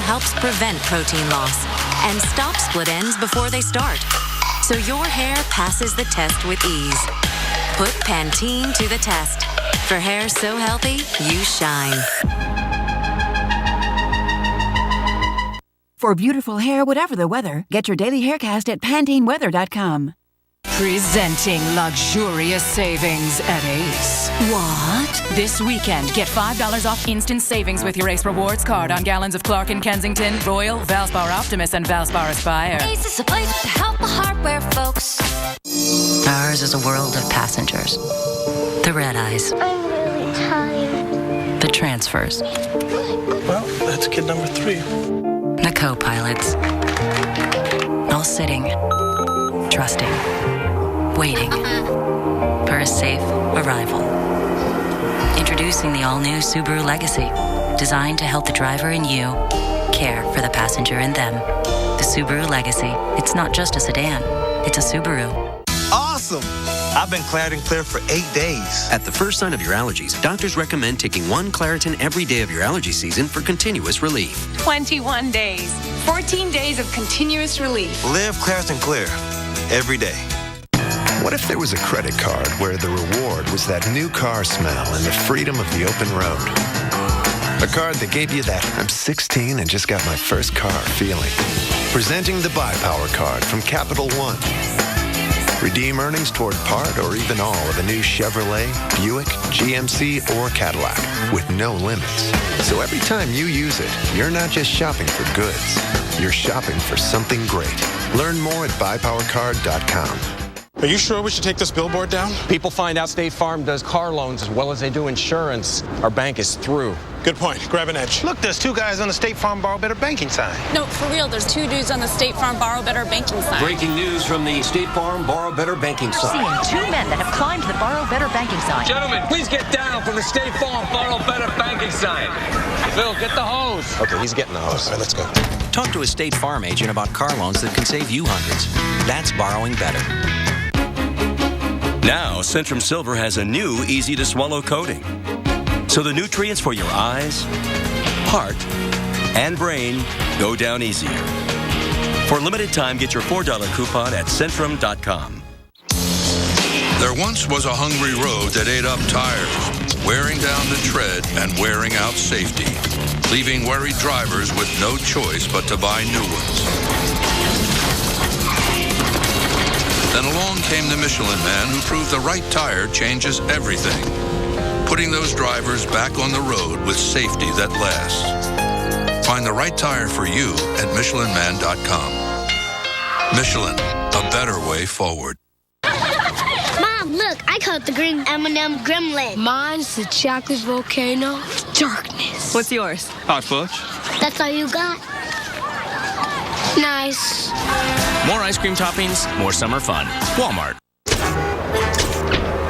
helps prevent protein loss and stop split ends before they start, so your hair passes the test with ease. Put Pantene to the test. For hair so healthy, you shine. For beautiful hair, whatever the weather, get your daily haircast at PanteneWeather.com. Presenting luxurious savings at Ace. What? This weekend, get $5 off instant savings with your Ace Rewards card on gallons of Clark & Kensington, Royal, Valspar Optimus, and Valspar Aspire. Ace is a place to help the hardware folks. Ours is a world of passengers. The red eyes. I'm really tired. The transfers. Well, that's kid number 3. The co-pilots. All sitting, trusting, waiting for a safe arrival. Introducing the all-new Subaru Legacy, designed to help the driver and you care for the passenger in them. The Subaru Legacy. It's not just a sedan, it's a Subaru. Awesome! I've been Claritin Clear for 8 days. At the first sign of your allergies, doctors recommend taking 1 Claritin every day of your allergy season for continuous relief. 21 days. 14 days of continuous relief. Live Claritin Clear every day. What if there was a credit card where the reward was that new car smell and the freedom of the open road? A card that gave you that I'm 16 and just got my first car feeling. Presenting the Buy Power card from Capital One. Redeem earnings toward part or even all of a new Chevrolet, Buick, GMC, or Cadillac with no limits. So every time you use it, you're not just shopping for goods. You're shopping for something great. Learn more at buypowercard.com. Are you sure we should take this billboard down? People find out State Farm does car loans as well as they do insurance. Our bank is through. Good point. Grab an edge. Look, there's 2 guys on the State Farm Borrow Better banking sign. No, for real, there's 2 dudes on the State Farm Borrow Better banking sign. Breaking news from the State Farm Borrow Better banking sign. Seeing 2 men that have climbed the Borrow Better banking sign. Gentlemen, please get down from the State Farm Borrow Better banking sign. Phil, get the hose. Okay, he's getting the hose. All right, let's go. Talk to a State Farm agent about car loans that can save you hundreds. That's borrowing better. Now, Centrum Silver has a new easy-to-swallow coating. So the nutrients for your eyes, heart, and brain go down easier. For a limited time, get your $4 coupon at Centrum.com. There once was a hungry road that ate up tires, wearing down the tread and wearing out safety, leaving worried drivers with no choice but to buy new ones. Then along came the Michelin Man who proved the right tire changes everything, putting those drivers back on the road with safety that lasts. Find the right tire for you at MichelinMan.com. Michelin, a better way forward. Mom, look, I caught the green M&M gremlin. Mine's the chocolate volcano of darkness. What's yours? Hot fudge. That's all you got? Nice. More ice cream toppings, more summer fun. Walmart.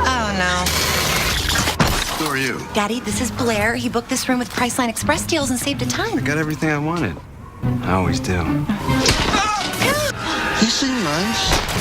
Oh, no. Who are you? Daddy, this is Blair. He booked this room with Priceline Express deals and saved a ton. I got everything I wanted. I always do. You seem nice.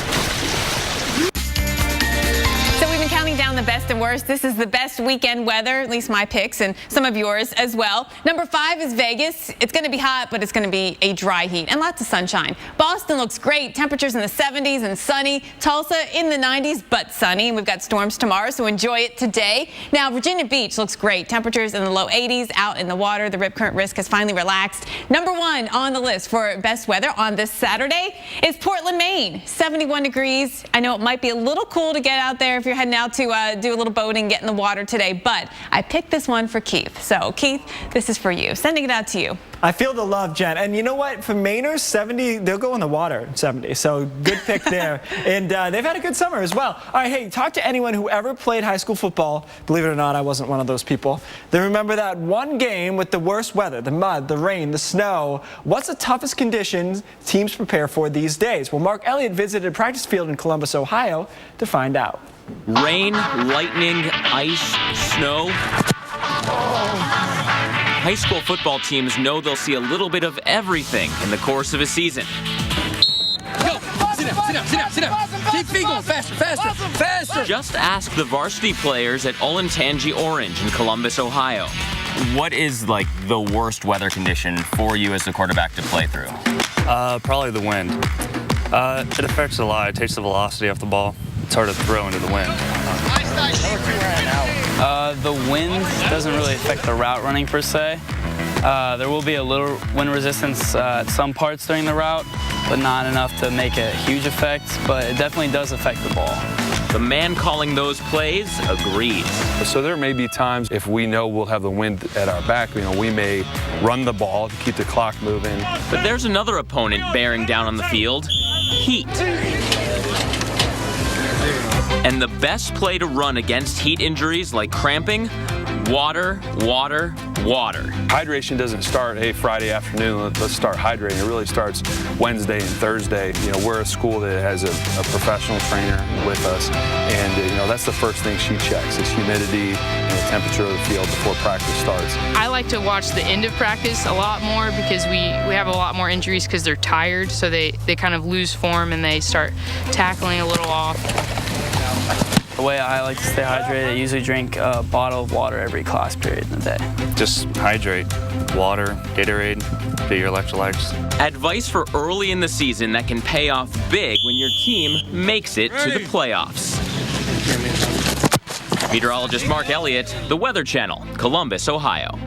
So we've been counting down the best and worst. This is the best weekend weather, at least my picks, and some of yours as well. Number 5 is Vegas. It's going to be hot, but it's going to be a dry heat and lots of sunshine. Boston looks great. Temperatures in the 70s and sunny. Tulsa in the 90s, but sunny. And we've got storms tomorrow, so enjoy it today. Now, Virginia Beach looks great. Temperatures in the low 80s, out in the water. The rip current risk has finally relaxed. Number 1 on the list for best weather on this Saturday is Portland, Maine. 71 degrees. I know it might be a little cool to get out there if you're heading out to do a little boating, get in the water today, but I picked this one for Keith. So Keith, this is for you. Sending it out to you. I feel the love, Jen. And you know what? For Mainers, 70, they'll go in the water at 70. So good pick there. And they've had a good summer as well. All right, hey, talk to anyone who ever played high school football. Believe it or not, I wasn't one of those people. They remember that one game with the worst weather, the mud, the rain, the snow. What's the toughest conditions teams prepare for these days? Well, Mark Elliott visited a practice field in Columbus, Ohio to find out. Rain, lightning, ice, snow. High school football teams know they'll see a little bit of everything in the course of a season. Go! Sit down. Keep feet going. Faster. Just ask the varsity players at Olentangy Orange in Columbus, Ohio. what is like the worst weather condition for you as the quarterback to play through? Probably the wind. It affects a lot. It takes the velocity off the ball. It's hard to throw into the wind. The wind doesn't really affect the route running per se. There will be a little wind resistance at some parts during the route, but not enough to make a huge effect, but it definitely does affect the ball. The man calling those plays agrees. So there may be times if we know we'll have the wind at our back, we may run the ball to keep the clock moving. But there's another opponent bearing down on the field, heat. And the best play to run against heat injuries like cramping, water, water, water. Hydration doesn't start, hey, Friday afternoon, let's start hydrating. It really starts Wednesday and Thursday. We're a school that has a professional trainer with us, and that's the first thing she checks is humidity and the temperature of the field before practice starts. I like to watch the end of practice a lot more because we have a lot more injuries because they're tired, so they kind of lose form and they start tackling a little off. The way I like to stay hydrated, I usually drink a bottle of water every class period in the day. Just hydrate. Water, Gatorade, get your electrolytes. Advice for early in the season that can pay off big when your team makes it to the playoffs. Meteorologist Mark Elliott, The Weather Channel, Columbus, Ohio.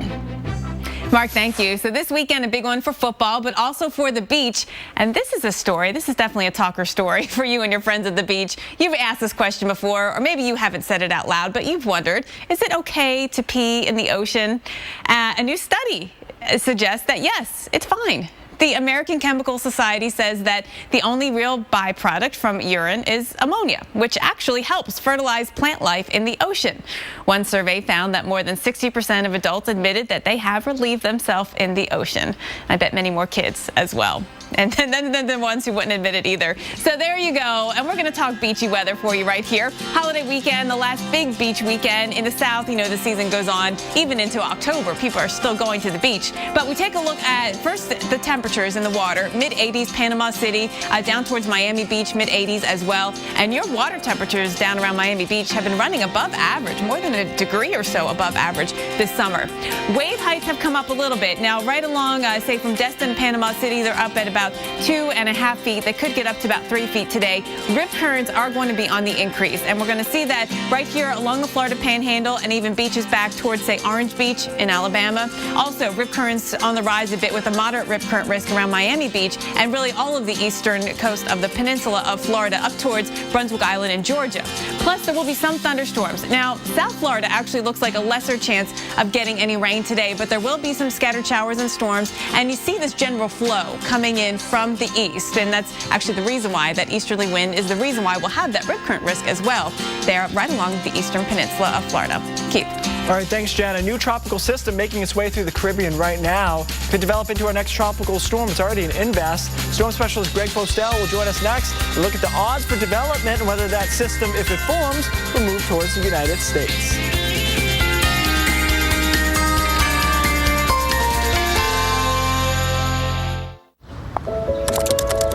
Mark, thank you. So this weekend, a big one for football, but also for the beach. And this is a story. This is definitely a talker story for you and your friends at the beach. You've asked this question before, or maybe you haven't said it out loud, but you've wondered, is it okay to pee in the ocean? A new study suggests that, yes, it's fine. The American Chemical Society says that the only real byproduct from urine is ammonia, which actually helps fertilize plant life in the ocean. One survey found that more than 60% of adults admitted that they have relieved themselves in the ocean. I bet many more kids as well. And then the ones who wouldn't admit it either. So there you go. And we're going to talk beachy weather for you right here. Holiday weekend, the last big beach weekend in the South. The season goes on even into October. People are still going to the beach. But we take a look at first the temperatures in the water. Mid-80s, Panama City, down towards Miami Beach, mid-80s as well. And your water temperatures down around Miami Beach have been running above average, more than a degree or so above average this summer. Wave heights have come up a little bit. Now, right along, say from Destin, Panama City, they're up at about 2.5 feet. They could get up to about 3 feet today. Rip currents are going to be on the increase, and we're going to see that right here along the Florida Panhandle and even beaches back towards, say, Orange Beach in Alabama. Also, rip currents on the rise a bit with a moderate rip current risk around Miami Beach and really all of the eastern coast of the peninsula of Florida up towards Brunswick Island in Georgia. Plus, there will be some thunderstorms. Now, South Florida actually looks like a lesser chance of getting any rain today, but there will be some scattered showers and storms, and you see this general flow coming in from the east, and that's actually the reason why that easterly wind is the reason why we'll have that rip current risk as well there right along the eastern peninsula of Florida. Keith. All right, thanks, Jen. A new tropical system making its way through the Caribbean right now could develop into our next tropical storm. It's already an invest. Storm specialist Greg Postel will join us next to look at the odds for development and whether that system, if it forms, will move towards the United States.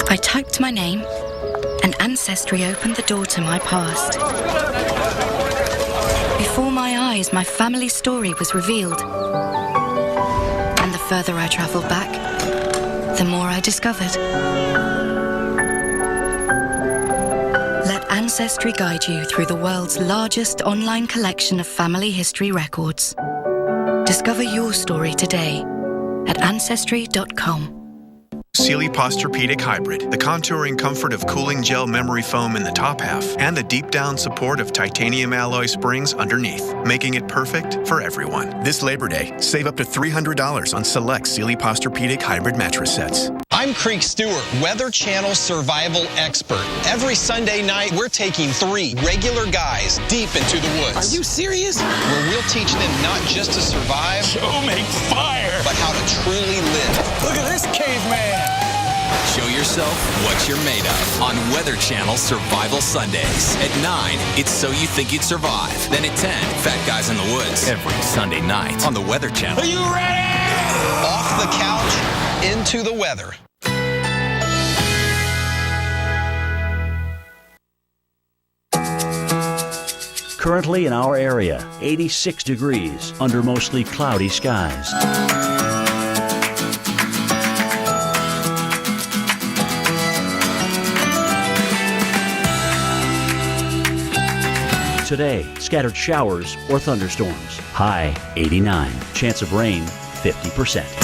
I typed my name, and Ancestry opened the door to my past. Before my eyes, my family story was revealed. And the further I traveled back, the more I discovered. Let Ancestry guide you through the world's largest online collection of family history records. Discover your story today at Ancestry.com. Sealy Posturepedic Hybrid, the contouring comfort of cooling gel memory foam in the top half, and the deep down support of titanium alloy springs underneath, making it perfect for everyone. This Labor Day, save up to $300 on select Sealy Posturepedic Hybrid mattress sets. I'm Creek Stewart, Weather Channel survival expert. Every Sunday night, we're taking 3 regular guys deep into the woods. Are you serious? Where we'll teach them not just to survive, Show make fire, but how to truly live. Look at this caveman. Show yourself what you're made of on Weather Channel Survival Sundays. At 9, it's So You Think You'd Survive. Then at 10, Fat Guys in the Woods. Every Sunday night on the Weather Channel. Are you ready? Off the couch, into the weather. Currently in our area, 86 degrees under mostly cloudy skies. Today, scattered showers or thunderstorms. High 89. Chance of rain 50%.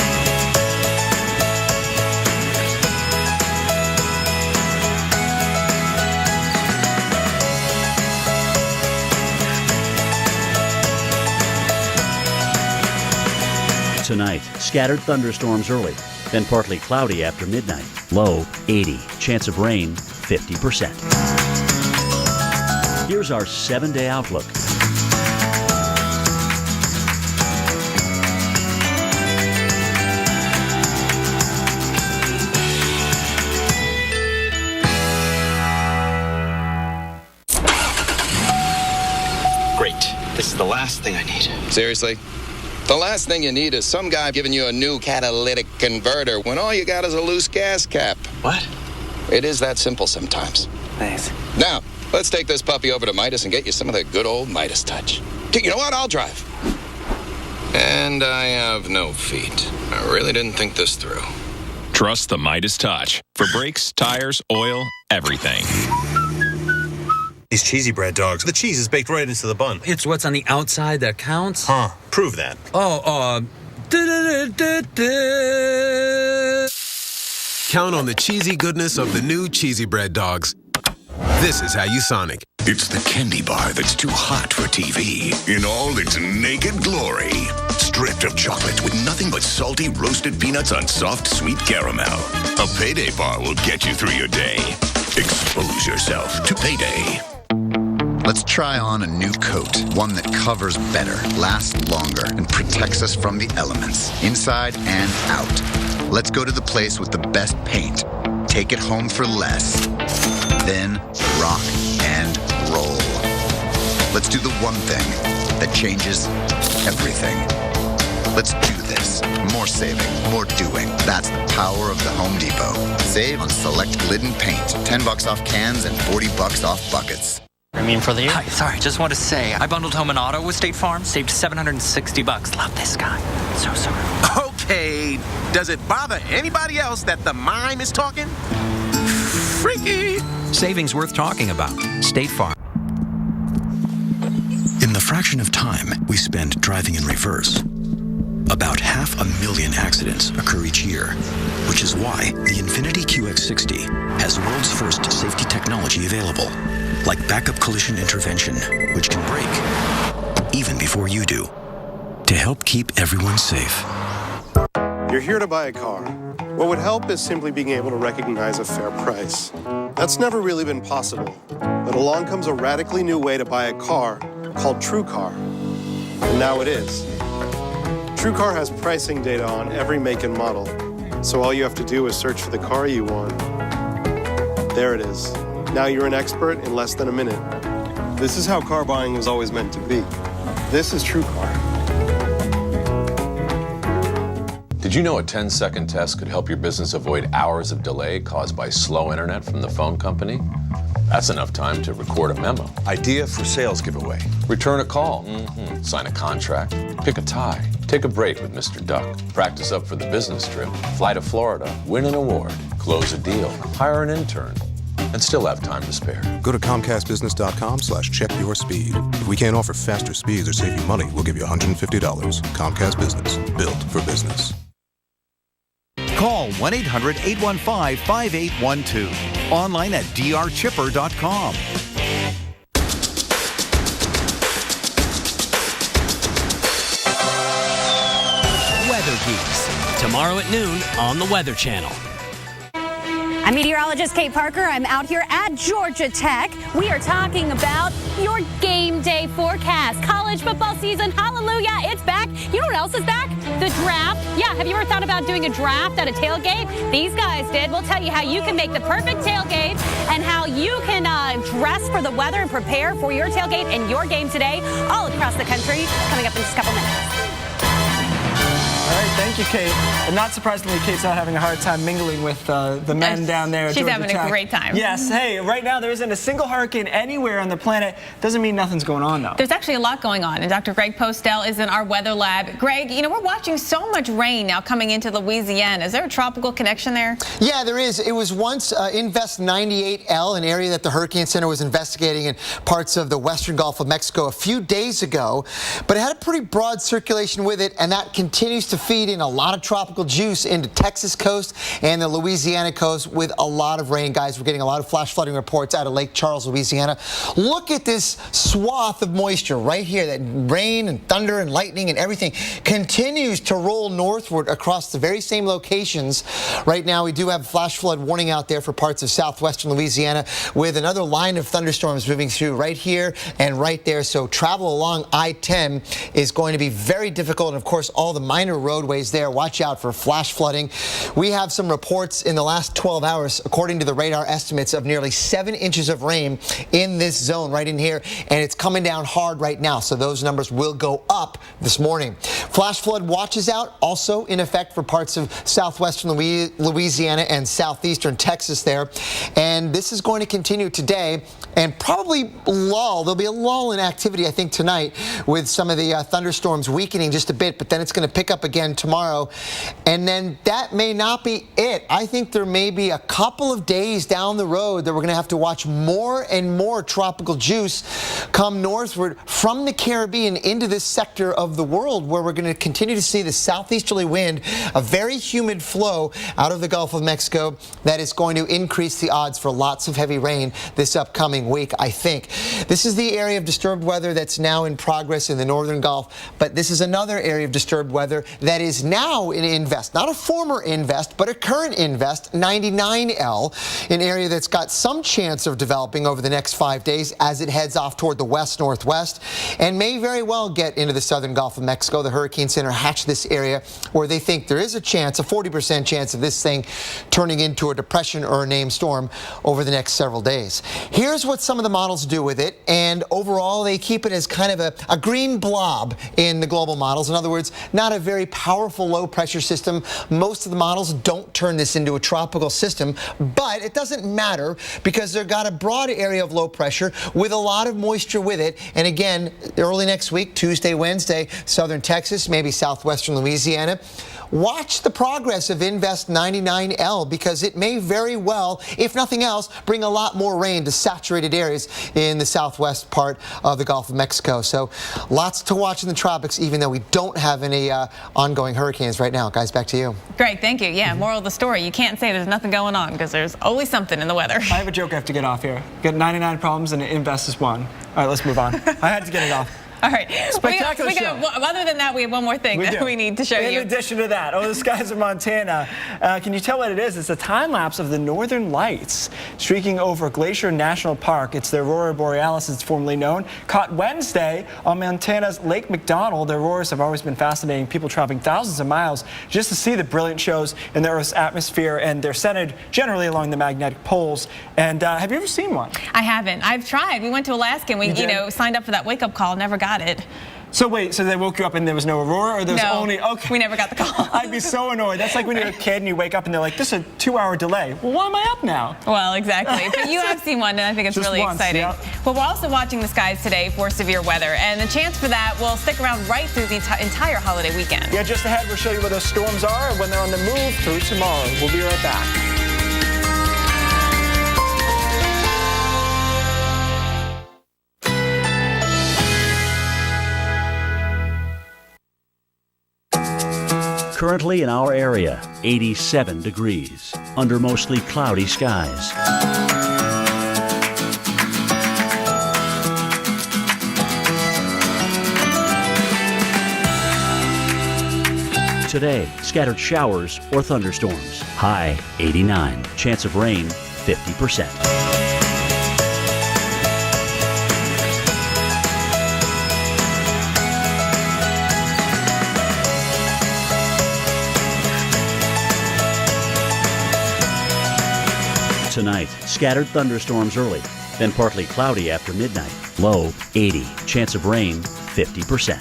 Tonight, scattered thunderstorms early, then partly cloudy after midnight. Low 80. Chance of rain 50%. Here's our 7-day outlook. Great. This is the last thing I need. Seriously? The last thing you need is some guy giving you a new catalytic converter when all you got is a loose gas cap. What? It is that simple sometimes. Thanks. Now, let's take this puppy over to Midas and get you some of the good old Midas touch. You know what? I'll drive. And I have no feet. I really didn't think this through. Trust the Midas Touch for brakes, tires, oil, everything. These cheesy bread dogs, the cheese is baked right into the bun. It's what's on the outside that counts? Huh. Prove that. Count on the cheesy goodness of the new cheesy bread dogs. This is how you Sonic. It's the candy bar that's too hot for TV in all its naked glory. Stripped of chocolate with nothing but salty roasted peanuts on soft sweet caramel. A Payday bar will get you through your day. Expose yourself to Payday. Let's try on a new coat, one that covers better, lasts longer, and protects us from the elements, inside and out. Let's go to the place with the best paint. Take it home for less. Then rock and roll. Let's do the one thing that changes everything. Let's do this. More saving, more doing. That's the power of the Home Depot. Save on select Glidden paint. $10 off cans and $40 off buckets. For the year? Hi, sorry, just want to say, I bundled home and auto with State Farm, saved $760. Love this guy. So sorry. Okay, does it bother anybody else that the mime is talking? Freaky! Savings worth talking about. State Farm. In the fraction of time we spend driving in reverse, about 500,000 accidents occur each year, which is why the Infiniti QX60 has world's first safety technology available, like backup collision intervention, which can brake even before you do, to help keep everyone safe. You're here to buy a car. What would help is simply being able to recognize a fair price. That's never really been possible. But along comes a radically new way to buy a car called TrueCar. And now it is. TrueCar has pricing data on every make and model. So all you have to do is search for the car you want. There it is. Now you're an expert in less than a minute. This is how car buying was always meant to be. This is TrueCar. Did you know a 10-second test could help your business avoid hours of delay caused by slow internet from the phone company? That's enough time to record a memo. Idea for sales giveaway. Return a call. Sign a contract. Pick a tie. Take a break with Mr. Duck. Practice up for the business trip. Fly to Florida. Win an award. Close a deal. Hire an intern. And still have time to spare. Go to ComcastBusiness.com/checkYourSpeed. If we can't offer faster speeds or save you money, we'll give you $150. Comcast Business. Built for business. Call 1-800-815-5812. Online at drchipper.com. Weather Geeks. Tomorrow at noon on the Weather Channel. I'm meteorologist Kate Parker. I'm out here at Georgia Tech. We are talking about your game day forecast. College football season, hallelujah, it's back. You know what else is back? The draft. Yeah, have you ever thought about doing a draft at a tailgate? These guys did. We'll tell you how you can make the perfect tailgate and how you can dress for the weather and prepare for your tailgate and your game today all across the country. Coming up in just a couple minutes. All right, Thank you, Kate. And not surprisingly, Kate's not having a hard time mingling with the men down there at She's Georgia having Tech. a great time. Yes. Hey, right now there isn't a single hurricane anywhere on the planet. Doesn't mean nothing's going on, though. There's actually a lot going on, and Dr. Greg Postel is in our weather lab. Greg, you know, we're watching so much rain now coming into Louisiana. Is there a tropical connection there? Yeah, there is. It was once Invest 98L, an area that the Hurricane Center was investigating in parts of the western Gulf of Mexico a few days ago, but it had a pretty broad circulation with it, and that continues to feed in a lot of tropical juice into Texas coast and the Louisiana coast with a lot of rain. Guys, we're getting a lot of flash flooding reports out of Lake Charles, Louisiana. Look at this swath of moisture right here. That rain and thunder and lightning and everything continues to roll northward across the very same locations. Right now, we do have a flash flood warning out there for parts of southwestern Louisiana with another line of thunderstorms moving through right here and right there. So travel along I-10 is going to be very difficult. And of course, all the minor roadways there, watch out for flash flooding. We have some reports in the last 12 hours, according to the radar estimates, of nearly 7 inches of rain in this zone right in here, and it's coming down hard right now, so those numbers will go up this morning. Flash flood watches out also in effect for parts of southwestern Louisiana and southeastern Texas there, and this is going to continue today and probably lull. There'll be a lull in activity, I think, tonight with some of the thunderstorms weakening just a bit, but then it's going to pick up again tomorrow, and then that may not be it. I think there may be a couple of days down the road that we're going to have to watch more and more tropical juice come northward from the Caribbean into this sector of the world, where we're going to continue to see the southeasterly wind, a very humid flow out of the Gulf of Mexico that is going to increase the odds for lots of heavy rain this upcoming week, I think. This is the area of disturbed weather that's now in progress in the northern Gulf, but this is another area of disturbed weather that is now in Invest, not a former Invest, but a current Invest 99L, an area that's got some chance of developing over the next 5 days as it heads off toward the west-northwest and may very well get into the southern Gulf of Mexico. The Hurricane Center hatched this area where they think there is a chance, a 40% chance of this thing turning into a depression or a named storm over the next several days. Here's what some of the models do with it, and overall they keep it as kind of a green blob in the global models. In other words, not a very powerful low-pressure system. Most of the models don't turn this into a tropical system, but it doesn't matter because they've got a broad area of low pressure with a lot of moisture with it. And again, early next week, Tuesday, Wednesday, southern Texas, maybe southwestern Louisiana. Watch the progress of Invest 99L because it may very well, if nothing else, bring a lot more rain to saturated areas in the southwest part of the Gulf of Mexico. So lots to watch in the tropics, even though we don't have any ongoing hurricanes right now. Guys, back to you. Greg, thank you. Yeah, moral of the story, you can't say there's nothing going on because there's always something in the weather. I have a joke I have to get off here. Got 99 problems and Invest is one. All right, let's move on. I had to get it off. All right. Spectacular show. Other than that, we have one more thing that we need to show you. In addition to that, the skies of Montana. Can you tell what it is? It's a time lapse of the Northern Lights streaking over Glacier National Park. It's the Aurora Borealis, it's formerly known. Caught Wednesday on Montana's Lake McDonald. The auroras have always been fascinating. People traveling thousands of miles just to see the brilliant shows in the Earth's atmosphere, and they're centered generally along the magnetic poles. And have you ever seen one? I haven't. I've tried. We went to Alaska and we, signed up for that wake-up call. Never got it. So wait, so they woke you up and there was no aurora, or there was only, we never got the call. I'd be so annoyed. That's like when you're a kid and you wake up and they're like, this is a 2-hour delay. Well, why am I up now? Well, exactly. But you have seen one, and I think it's Just really once, exciting. yeah. But we're also watching the skies today for severe weather, and the chance for that will stick around right through the entire holiday weekend. Yeah, just ahead, we'll show you where those storms are and when they're on the move through tomorrow. We'll be right back. Currently in our area, 87 degrees, under mostly cloudy skies. Today, scattered showers or thunderstorms. High 89. Chance of rain 50%. Tonight, scattered thunderstorms early, then partly cloudy after midnight. Low 80. Chance of rain 50%.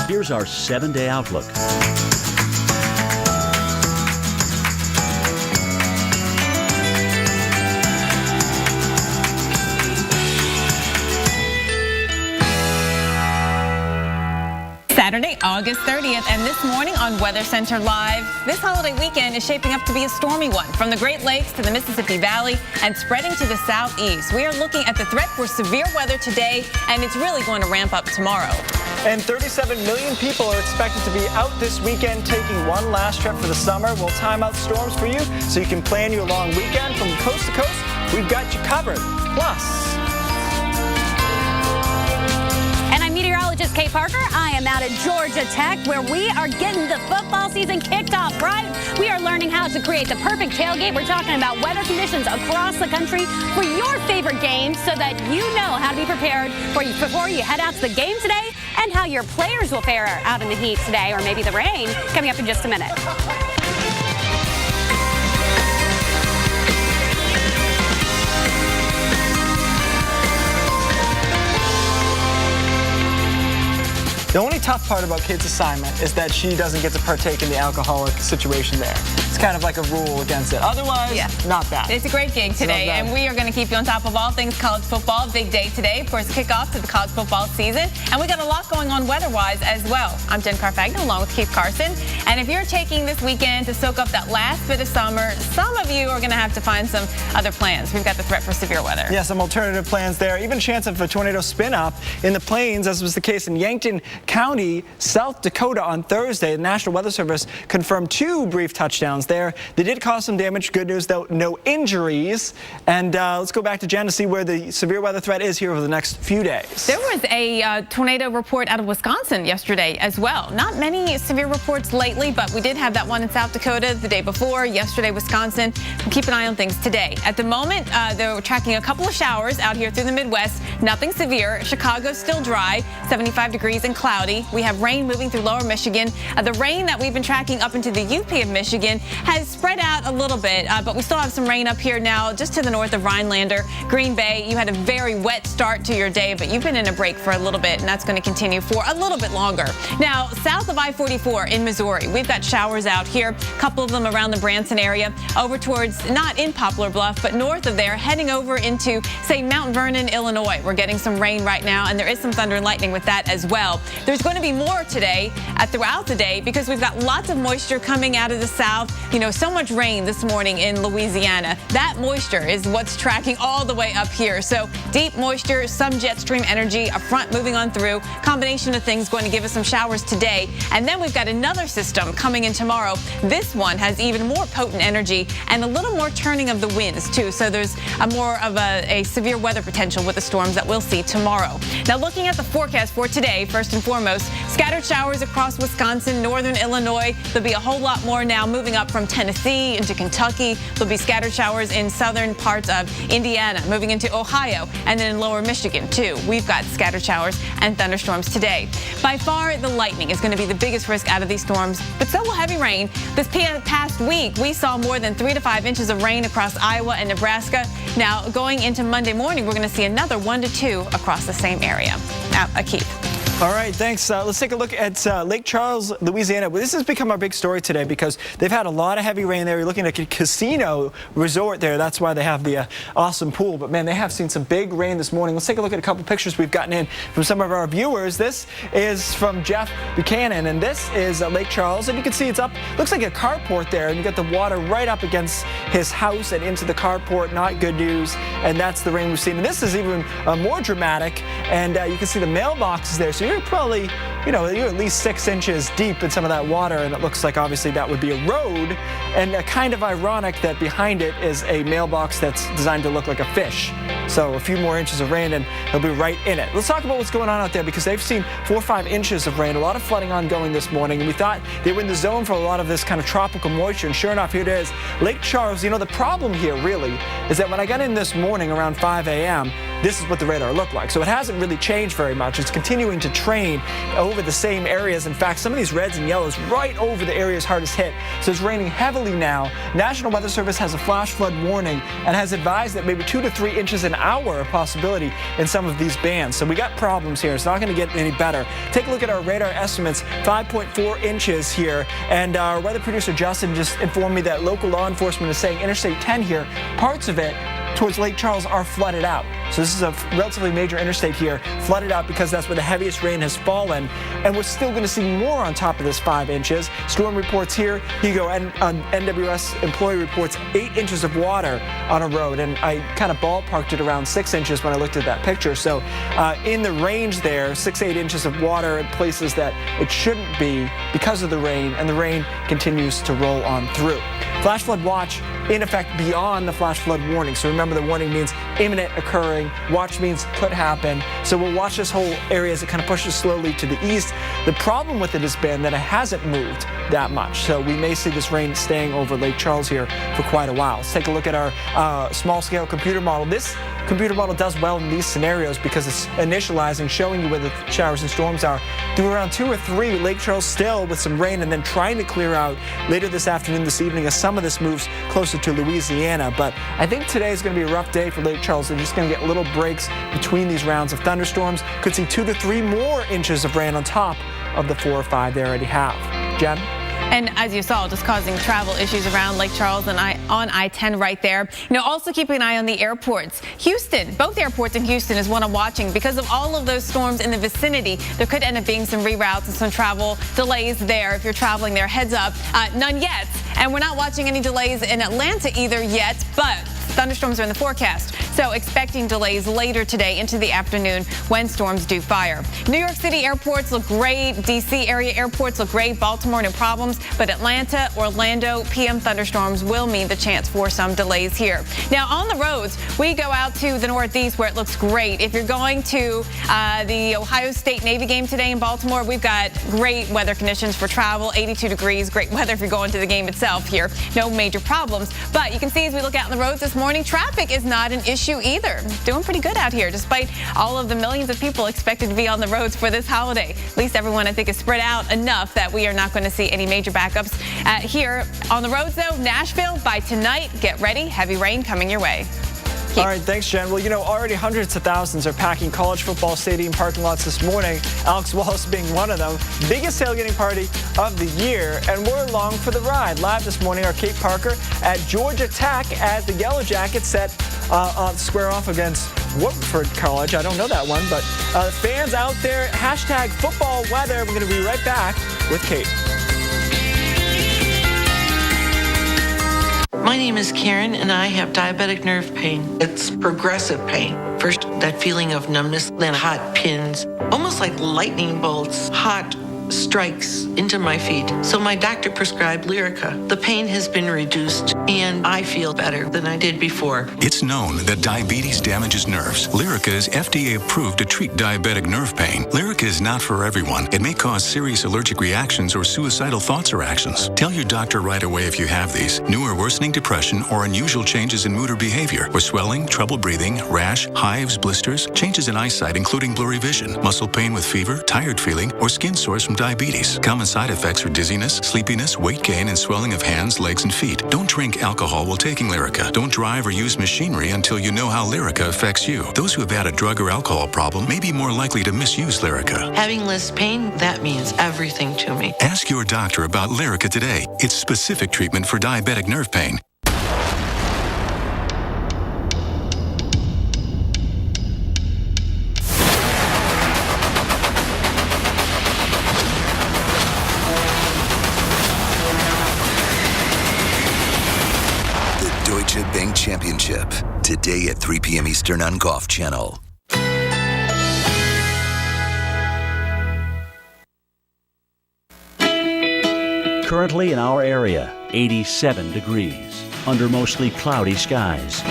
Here's here's our 7-day outlook. Saturday, August 30th, and this morning on Weather Center Live, this holiday weekend is shaping up to be a stormy one from the Great Lakes to the Mississippi Valley and spreading to the southeast. We are looking at the threat for severe weather today, and it's really going to ramp up tomorrow. And 37 million people are expected to be out this weekend taking one last trip for the summer. We'll time out storms for you so you can plan your long weekend from coast to coast. We've got you covered. Plus, meteorologist Kate Parker. I am out at Georgia Tech where we are getting the football season kicked off, right? We are learning how to create the perfect tailgate. We're talking about weather conditions across the country for your favorite games so that you know how to be prepared before you head out to the game today and how your players will fare out in the heat today or maybe the rain coming up in just a minute. the only tough part about Kate's assignment is that she doesn't get to partake in the alcoholic situation there. It's kind of like a rule against it. Otherwise, not bad. It's a great gig today, and we are going to keep you on top of all things college football. Big day today, of course, kickoff to the college football season, and we got a lot going on weather-wise as well. I'm Jen Carfagno along with Keith Carson, and if you're taking this weekend to soak up that last bit of summer, some of you are going to have to find some other plans. We've got the threat for severe weather. Yeah, some alternative plans there. Even a chance of a tornado spin-up in the plains, as was the case in Yankton County, South Dakota on Thursday. The National Weather Service confirmed 2 brief touchdowns there. They did cause some damage. Good news, though, no injuries. And let's go back to Jen to see where the severe weather threat is here over the next few days. There was a tornado report out of Wisconsin yesterday as well. Not many severe reports lately, but we did have that one in South Dakota the day before. Yesterday, Wisconsin. We'll keep an eye on things today. At the moment, they're tracking a couple of showers out here through the Midwest. Nothing severe. Chicago's still dry, 75 degrees and cloudy. We have rain moving through lower Michigan. The rain that we've been tracking up into the UP of Michigan has spread out a little bit, but we still have some rain up here now just to the north of Rhinelander. Green Bay, you had a very wet start to your day, but you've been in a break for a little bit, and that's going to continue for a little bit longer. Now, south of I-44 in Missouri, we've got showers out here, a couple of them around the Branson area, over towards, not in Poplar Bluff, but north of there, heading over into, say, Mount Vernon, Illinois. We're getting some rain right now, and there is some thunder and lightning with that as well. There's going to be more today throughout the day because we've got lots of moisture coming out of the south. You know, so much rain this morning in Louisiana. That moisture is what's tracking all the way up here. So deep moisture, some jet stream energy, a front moving on through. Combination of things going to give us some showers today. And then we've got another system coming in tomorrow. This one has even more potent energy and a little more turning of the winds too. So there's more of a severe weather potential with the storms that we'll see tomorrow. Now looking at the forecast for today, first and foremost, scattered showers across Wisconsin, northern Illinois. There'll be a whole lot more now moving up from Tennessee into Kentucky. There'll be scattered showers in southern parts of Indiana, moving into Ohio, and then in lower Michigan too. We've got scattered showers and thunderstorms today. By far, the lightning is going to be the biggest risk out of these storms, but so will heavy rain. This past week, we saw more than 3 to 5 inches of rain across Iowa and Nebraska. Now, going into Monday morning, we're going to see another 1 to 2 across the same area. Now, Keith. All right, thanks. Let's take a look at Lake Charles, Louisiana. Well, this has become our big story today because they've had a lot of heavy rain there. You're looking at a casino resort there. That's why they have the awesome pool. But, man, they have seen some big rain this morning. Let's take a look at a couple pictures we've gotten in from some of our viewers. This is from Jeff Buchanan, and this is Lake Charles. And you can see it's up, looks like a carport there, and you got the water right up against his house and into the carport. Not good news, and that's the rain we've seen. And this is even more dramatic, and you can see the mailboxes there. So you're probably, you're at least 6 inches deep in some of that water, and it looks like obviously that would be a road, and kind of ironic that behind it is a mailbox that's designed to look like a fish. So a few more inches of rain and it'll be right in it. Let's talk about what's going on out there because they've seen 4 or 5 inches of rain, a lot of flooding ongoing this morning, and we thought they were in the zone for a lot of this kind of tropical moisture, and sure enough, here it is. Lake Charles, the problem here really is that when I got in this morning around 5 a.m., this is what the radar looked like. So it hasn't really changed very much. It's continuing to train over the same areas. In fact, some of these reds and yellows right over the areas hardest hit. So it's raining heavily now. National Weather Service has a flash flood warning and has advised that maybe 2 to 3 inches an hour a possibility in some of these bands. So we got problems here. It's not going to get any better. Take a look at our radar estimates, 5.4 inches here. And our weather producer Justin just informed me that local law enforcement is saying Interstate 10 here, parts of it towards Lake Charles are flooded out. So this is a relatively major interstate here, flooded out because that's where the heaviest rain has fallen. And we're still going to see more on top of this 5 inches. Storm reports here you go, and NWS employee reports 8 inches of water on a road. And I kind of ballparked it around 6 inches when I looked at that picture. So in the range there, 6-8 inches of water in places that it shouldn't be because of the rain, and the rain continues to roll on through. Flash flood watch in effect beyond the flash flood warning. So remember, the warning means imminent occurring. Watch means could happen. So we'll watch this whole area as it kind of pushes slowly to the east. The problem with it has been that it hasn't moved that much. So we may see this rain staying over Lake Charles here for quite a while. Let's take a look at our small-scale computer model. This computer model does well in these scenarios because it's initializing, showing you where the showers and storms are. Through around 2 or 3, Lake Charles still with some rain, and then trying to clear out later this afternoon, this evening, as some of this moves closer to Louisiana. But I think today is going to be a rough day for Lake Charles. They're just going to get little breaks between these rounds of thunderstorms. Could see 2 to 3 more inches of rain on top of the 4 or 5 they already have. Jen? And as you saw, just causing travel issues around Lake Charles and on I-10 right there. Also keeping an eye on the airports. Houston, both airports in Houston is one I'm watching because of all of those storms in the vicinity. There could end up being some reroutes and some travel delays there. If you're traveling there, heads up. None yet. And we're not watching any delays in Atlanta either yet, but thunderstorms are in the forecast. So expecting delays later today into the afternoon when storms do fire. New York City airports look great. D.C. area airports look great. Baltimore, no problems. But Atlanta, Orlando, PM thunderstorms will mean the chance for some delays here. Now on the roads, we go out to the Northeast where it looks great. If you're going to the Ohio State Navy game today in Baltimore, we've got great weather conditions for travel. 82 degrees, great weather if you're going to the game itself here. No major problems. But you can see as we look out on the roads this morning, traffic is not an issue either. Doing pretty good out here despite all of the millions of people expected to be on the roads for this holiday. At least everyone, I think, is spread out enough that we are not going to see any major backups here on the roads, though. Nashville, by tonight, get ready. Heavy rain coming your way. All right, thanks, Jen. Well, already hundreds of thousands are packing college football stadium parking lots this morning. Alex Wallace being one of them. Biggest tailgating party of the year, and we're along for the ride. Live this morning, our Kate Parker at Georgia Tech as the Yellow Jackets set square off against Woodford College. I don't know that one, but fans out there, hashtag football weather. We're going to be right back with Kate. My name is Karen, and I have diabetic nerve pain. It's progressive pain. First, that feeling of numbness, then hot pins, almost like lightning bolts, hot strikes into my feet. So my doctor prescribed Lyrica. The pain has been reduced, and I feel better than I did before. It's known that diabetes damages nerves. Lyrica is FDA approved to treat diabetic nerve pain. Lyrica is not for everyone. It may cause serious allergic reactions or suicidal thoughts or actions. Tell your doctor right away if you have these. New or worsening depression or unusual changes in mood or behavior, or swelling, trouble breathing, rash, hives, blisters, changes in eyesight including blurry vision, muscle pain with fever, tired feeling, or skin sores from diabetes. Common side effects are dizziness, sleepiness, weight gain, and swelling of hands, legs, and feet. Don't drink alcohol while taking Lyrica. Don't drive or use machinery until you know how Lyrica affects you. Those who have had a drug or alcohol problem may be more likely to misuse Lyrica. Having less pain, that means everything to me. Ask your doctor about Lyrica today. It's specific treatment for diabetic nerve pain. Deutsche Bank Championship, today at 3 p.m. Eastern on Golf Channel. Currently in our area, 87 degrees, under mostly cloudy skies.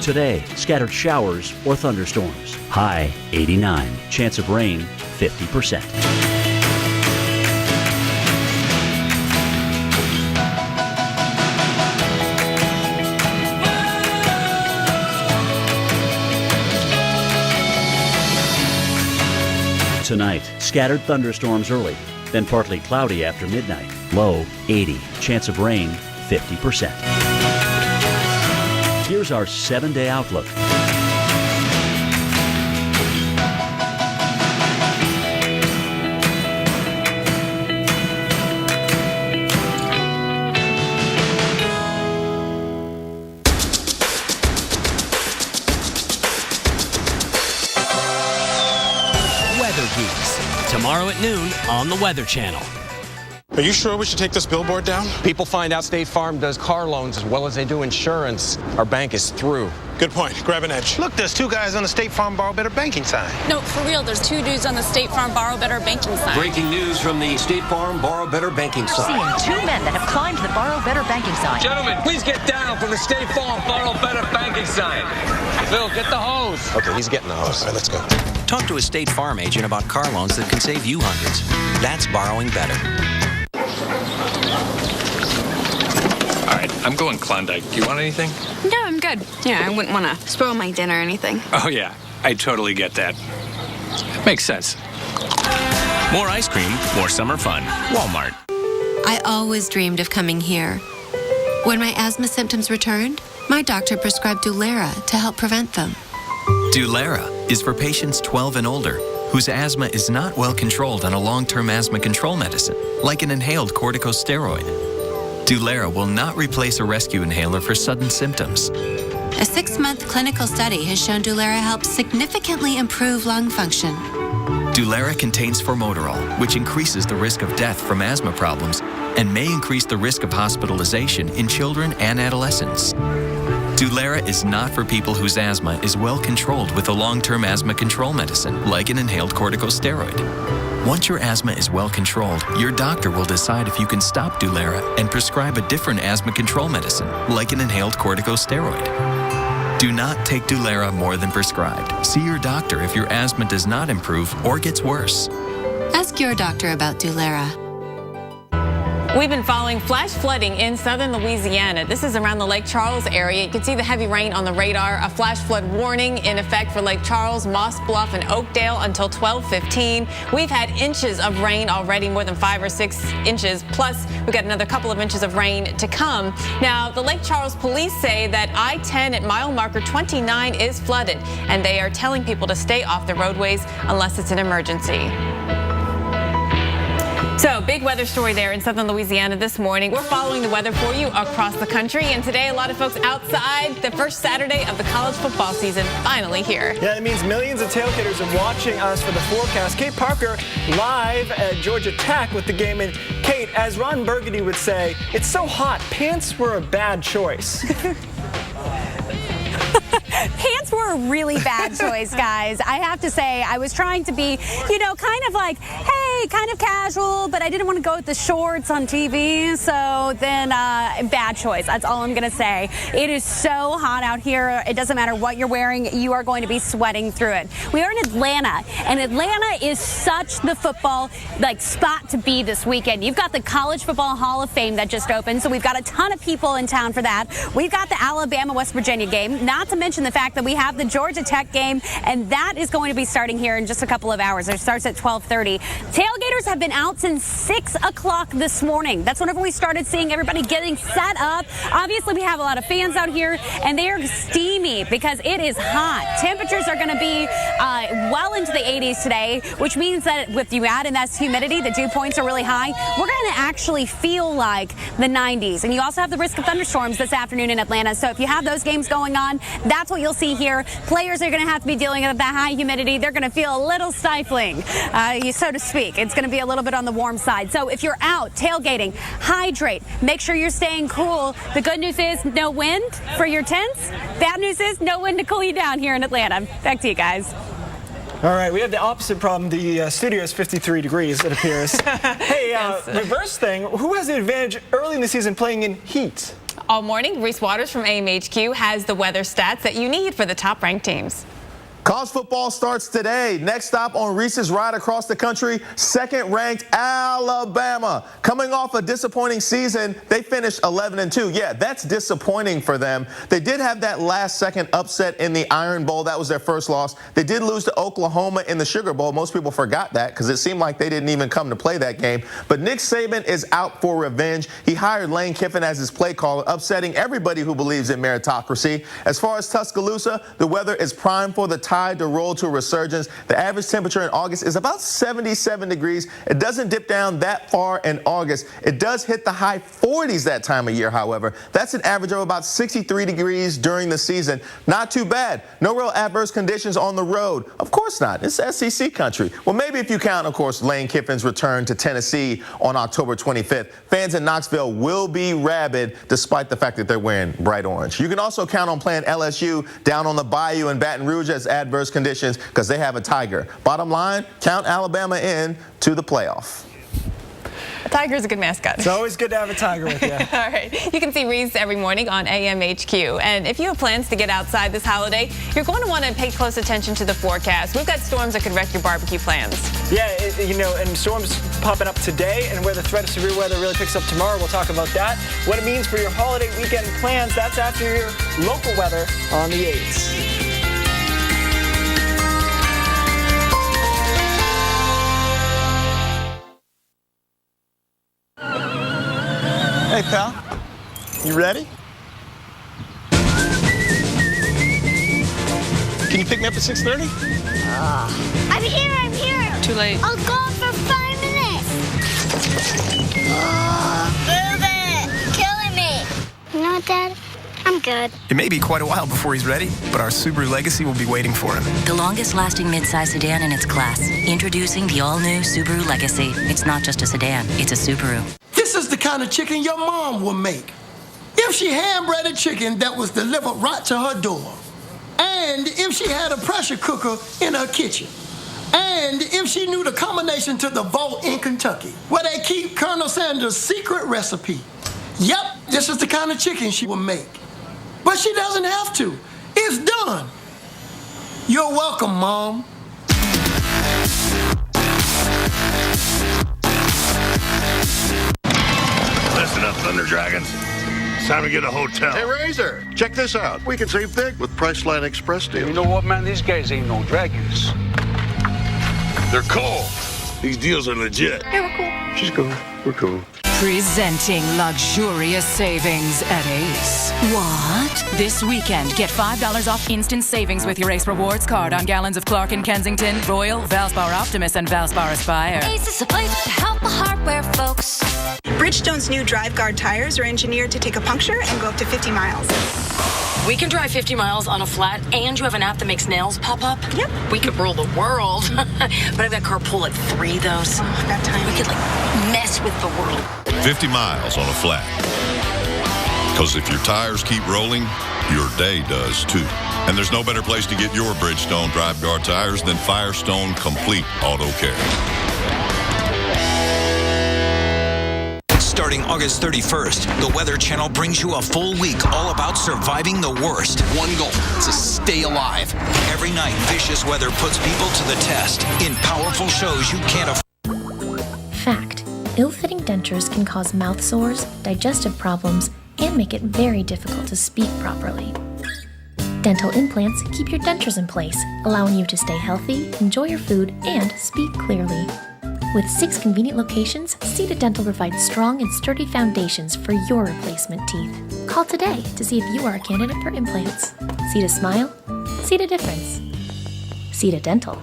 Today, scattered showers or thunderstorms. High 89. Chance of rain 50%. Tonight, scattered thunderstorms early, then partly cloudy after midnight. Low 80. Chance of rain 50%. Here's our 7-day outlook. Tomorrow at noon on the Weather Channel. Are you sure we should take this billboard down? People find out State Farm does car loans as well as they do insurance. Our bank is through. Good point. Grab an edge. Look, there's 2 guys on the State Farm Borrow Better banking sign. No, for real, there's 2 dudes on the State Farm Borrow Better banking sign. Breaking news from the State Farm Borrow Better banking sign. Seeing 2 men that have climbed the Borrow Better banking sign. Gentlemen, please get down from the State Farm Borrow Better banking sign. Phil, get the hose. Okay, he's getting the hose. All right, let's go. Talk to a State Farm agent about car loans that can save you hundreds. That's borrowing better. All right, I'm going Klondike. Do you want anything? No, I'm good. Yeah, I wouldn't want to spoil my dinner or anything. Oh, yeah. I totally get that. Makes sense. More ice cream, more summer fun. Walmart. I always dreamed of coming here. When my asthma symptoms returned, my doctor prescribed Dulera to help prevent them. Dulera is for patients 12 and older whose asthma is not well controlled on a long-term asthma control medicine, like an inhaled corticosteroid. Dulera will not replace a rescue inhaler for sudden symptoms. A 6-month clinical study has shown Dulera helps significantly improve lung function. Dulera contains formoterol, which increases the risk of death from asthma problems and may increase the risk of hospitalization in children and adolescents. Dulera is not for people whose asthma is well controlled with a long-term asthma control medicine, like an inhaled corticosteroid. Once your asthma is well controlled, your doctor will decide if you can stop Dulera and prescribe a different asthma control medicine, like an inhaled corticosteroid. Do not take Dulera more than prescribed. See your doctor if your asthma does not improve or gets worse. Ask your doctor about Dulera. We've been following flash flooding in southern Louisiana. This is around the Lake Charles area. You can see the heavy rain on the radar. A flash flood warning in effect for Lake Charles, Moss Bluff, and Oakdale until 12:15. We've had inches of rain already, more than 5 or 6 inches. Plus, we've got another couple of inches of rain to come. Now, the Lake Charles police say that I-10 at mile marker 29 is flooded, and they are telling people to stay off the roadways unless it's an emergency. So, big weather story there in southern Louisiana this morning. We're following the weather for you across the country. And today, a lot of folks outside. The first Saturday of the college football season finally here. Yeah, that means millions of tailgaters are watching us for the forecast. Kate Parker live at Georgia Tech with the game. And Kate, as Ron Burgundy would say, it's so hot. Pants were a bad choice. Pants were a really bad choice, guys. I have to say, I was trying to be, kind of like, hey, kind of casual, but I didn't want to go with the shorts on TV. So then, bad choice. That's all I'm going to say. It is so hot out here. It doesn't matter what you're wearing. You are going to be sweating through it. We are in Atlanta, and Atlanta is such the football spot to be this weekend. You've got the College Football Hall of Fame that just opened, so we've got a ton of people in town for that. We've got the Alabama-West Virginia game, not to mention the fact that we have the Georgia Tech game, and that is going to be starting here in just a couple of hours. It starts at 12:30. Tailgaters have been out since 6 o'clock this morning. That's whenever we started seeing everybody getting set up. Obviously, we have a lot of fans out here, and they are steamy because it is hot. Temperatures are going to be well into the 80s today, which means that with you add in that humidity, the dew points are really high. We're going to actually feel like the 90s. And you also have the risk of thunderstorms this afternoon in Atlanta. So if you have those games going on, that's what you'll see here. Players are going to have to be dealing with that high humidity. They're going to feel a little stifling, so to speak. It's going to be a little bit on the warm side. So if you're out tailgating, hydrate. Make sure you're staying cool. The good news is no wind for your tents. Bad news is no wind to cool you down here in Atlanta. Back to you guys. All right, we have the opposite problem. The studio is 53 degrees, it appears. Hey, yes. Reverse thing. Who has the advantage early in the season playing in heat? All morning, Reese Waters from AMHQ has the weather stats that you need for the top-ranked teams. College football starts today. Next stop on Reese's ride across the country, second-ranked Alabama. Coming off a disappointing season, they finished 11-2. Yeah, that's disappointing for them. They did have that last-second upset in the Iron Bowl. That was their first loss. They did lose to Oklahoma in the Sugar Bowl. Most people forgot that because it seemed like they didn't even come to play that game. But Nick Saban is out for revenge. He hired Lane Kiffin as his play caller, upsetting everybody who believes in meritocracy. As far as Tuscaloosa, the weather is prime for the Tide to roll to a resurgence. The average temperature in August is about 77 degrees. It doesn't dip down that far in August. It does hit the high 40s that time of year, however. That's an average of about 63 degrees during the season. Not too bad. No real adverse conditions on the road. Of course not. It's SEC country. Well, maybe if you count, of course, Lane Kiffin's return to Tennessee on October 25th. Fans in Knoxville will be rabid despite the fact that they're wearing bright orange. You can also count on playing LSU down on the Bayou in Baton Rouge as adverse conditions because they have a Tiger. Bottom line, count Alabama in to the playoff. A tiger's a good mascot. It's always good to have a tiger with you. All right. You can see Reese every morning on AMHQ. And if you have plans to get outside this holiday, you're going to want to pay close attention to the forecast. We've got storms that could wreck your barbecue plans. Yeah, and storms popping up today, and where the threat of severe weather really picks up tomorrow. We'll talk about that. What it means for your holiday weekend plans, that's after your local weather on the 8s. Hey, pal. You ready? Can you pick me up at 6:30? I'm here. Too late. I'll go for 5 minutes. Move it. Killing me. You know what, Dad? I'm good. It may be quite a while before he's ready, but our Subaru Legacy will be waiting for him. The longest-lasting midsize sedan in its class. Introducing the all-new Subaru Legacy. It's not just a sedan, it's a Subaru. This is the kind of chicken your mom would make if she hand-breaded chicken that was delivered right to her door. And if she had a pressure cooker in her kitchen. And if she knew the combination to the vault in Kentucky, where they keep Colonel Sanders' secret recipe. Yep, this is the kind of chicken she would make. But she doesn't have to. It's done. You're welcome, Mom. Listen up, Thunder Dragons. It's time to get a hotel. Hey, Razor, check this out. We can save big with Priceline Express deals. You know what, man? These guys ain't no dragons. They're cool. These deals are legit. Hey, we're cool. She's cool. We're cool. Presenting luxurious savings at Ace. What? This weekend, get $5 off instant savings with your Ace Rewards card on gallons of Clark & Kensington, Royal, Valspar Optimus, and Valspar Aspire. Ace is a place to help the hardware folks. Bridgestone's new Drive Guard tires are engineered to take a puncture and go up to 50 miles. We can drive 50 miles on a flat, and you have an app that makes nails pop up? Yep. We could rule the world. But I've got carpool at 3, though, so that time we could, mess with the world. 50 miles on a flat. Because if your tires keep rolling, your day does too. And there's no better place to get your Bridgestone Drive Guard tires than Firestone Complete Auto Care. Starting August 31st, the Weather Channel brings you a full week all about surviving the worst. One goal, to stay alive. Every night, vicious weather puts people to the test in powerful shows you can't afford. Fact: ill-fitting dentures can cause mouth sores, digestive problems, and make it very difficult to speak properly. Dental implants keep your dentures in place, allowing you to stay healthy, enjoy your food, and speak clearly. With 6 convenient locations, Cedar Dental provides strong and sturdy foundations for your replacement teeth. Call today to see if you are a candidate for implants. See the smile, see the difference. Cedar Dental.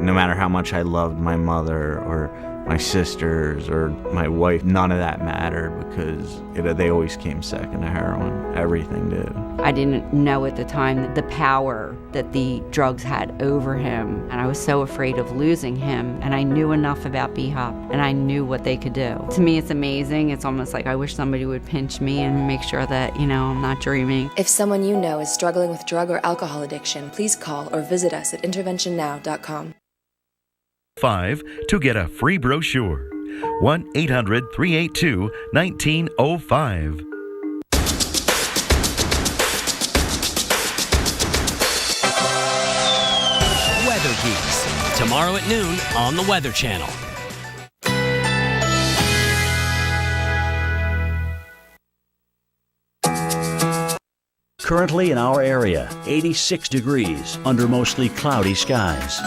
No matter how much I loved my mother or my sisters or my wife, none of that mattered because they always came second to heroin. Everything did. I didn't know at the time the power that the drugs had over him, and I was so afraid of losing him, and I knew enough about B-Hop, and I knew what they could do. To me, it's amazing. It's almost like I wish somebody would pinch me and make sure that, I'm not dreaming. If someone you know is struggling with drug or alcohol addiction, please call or visit us at interventionnow.com. 5 to get a free brochure. 1-800-382-1905. Tomorrow at noon on the Weather Channel. Currently in our area, 86 degrees under mostly cloudy skies.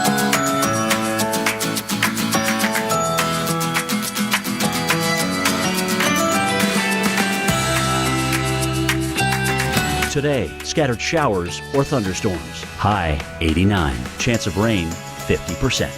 Today, scattered showers or thunderstorms. High 89. Chance of rain 50%.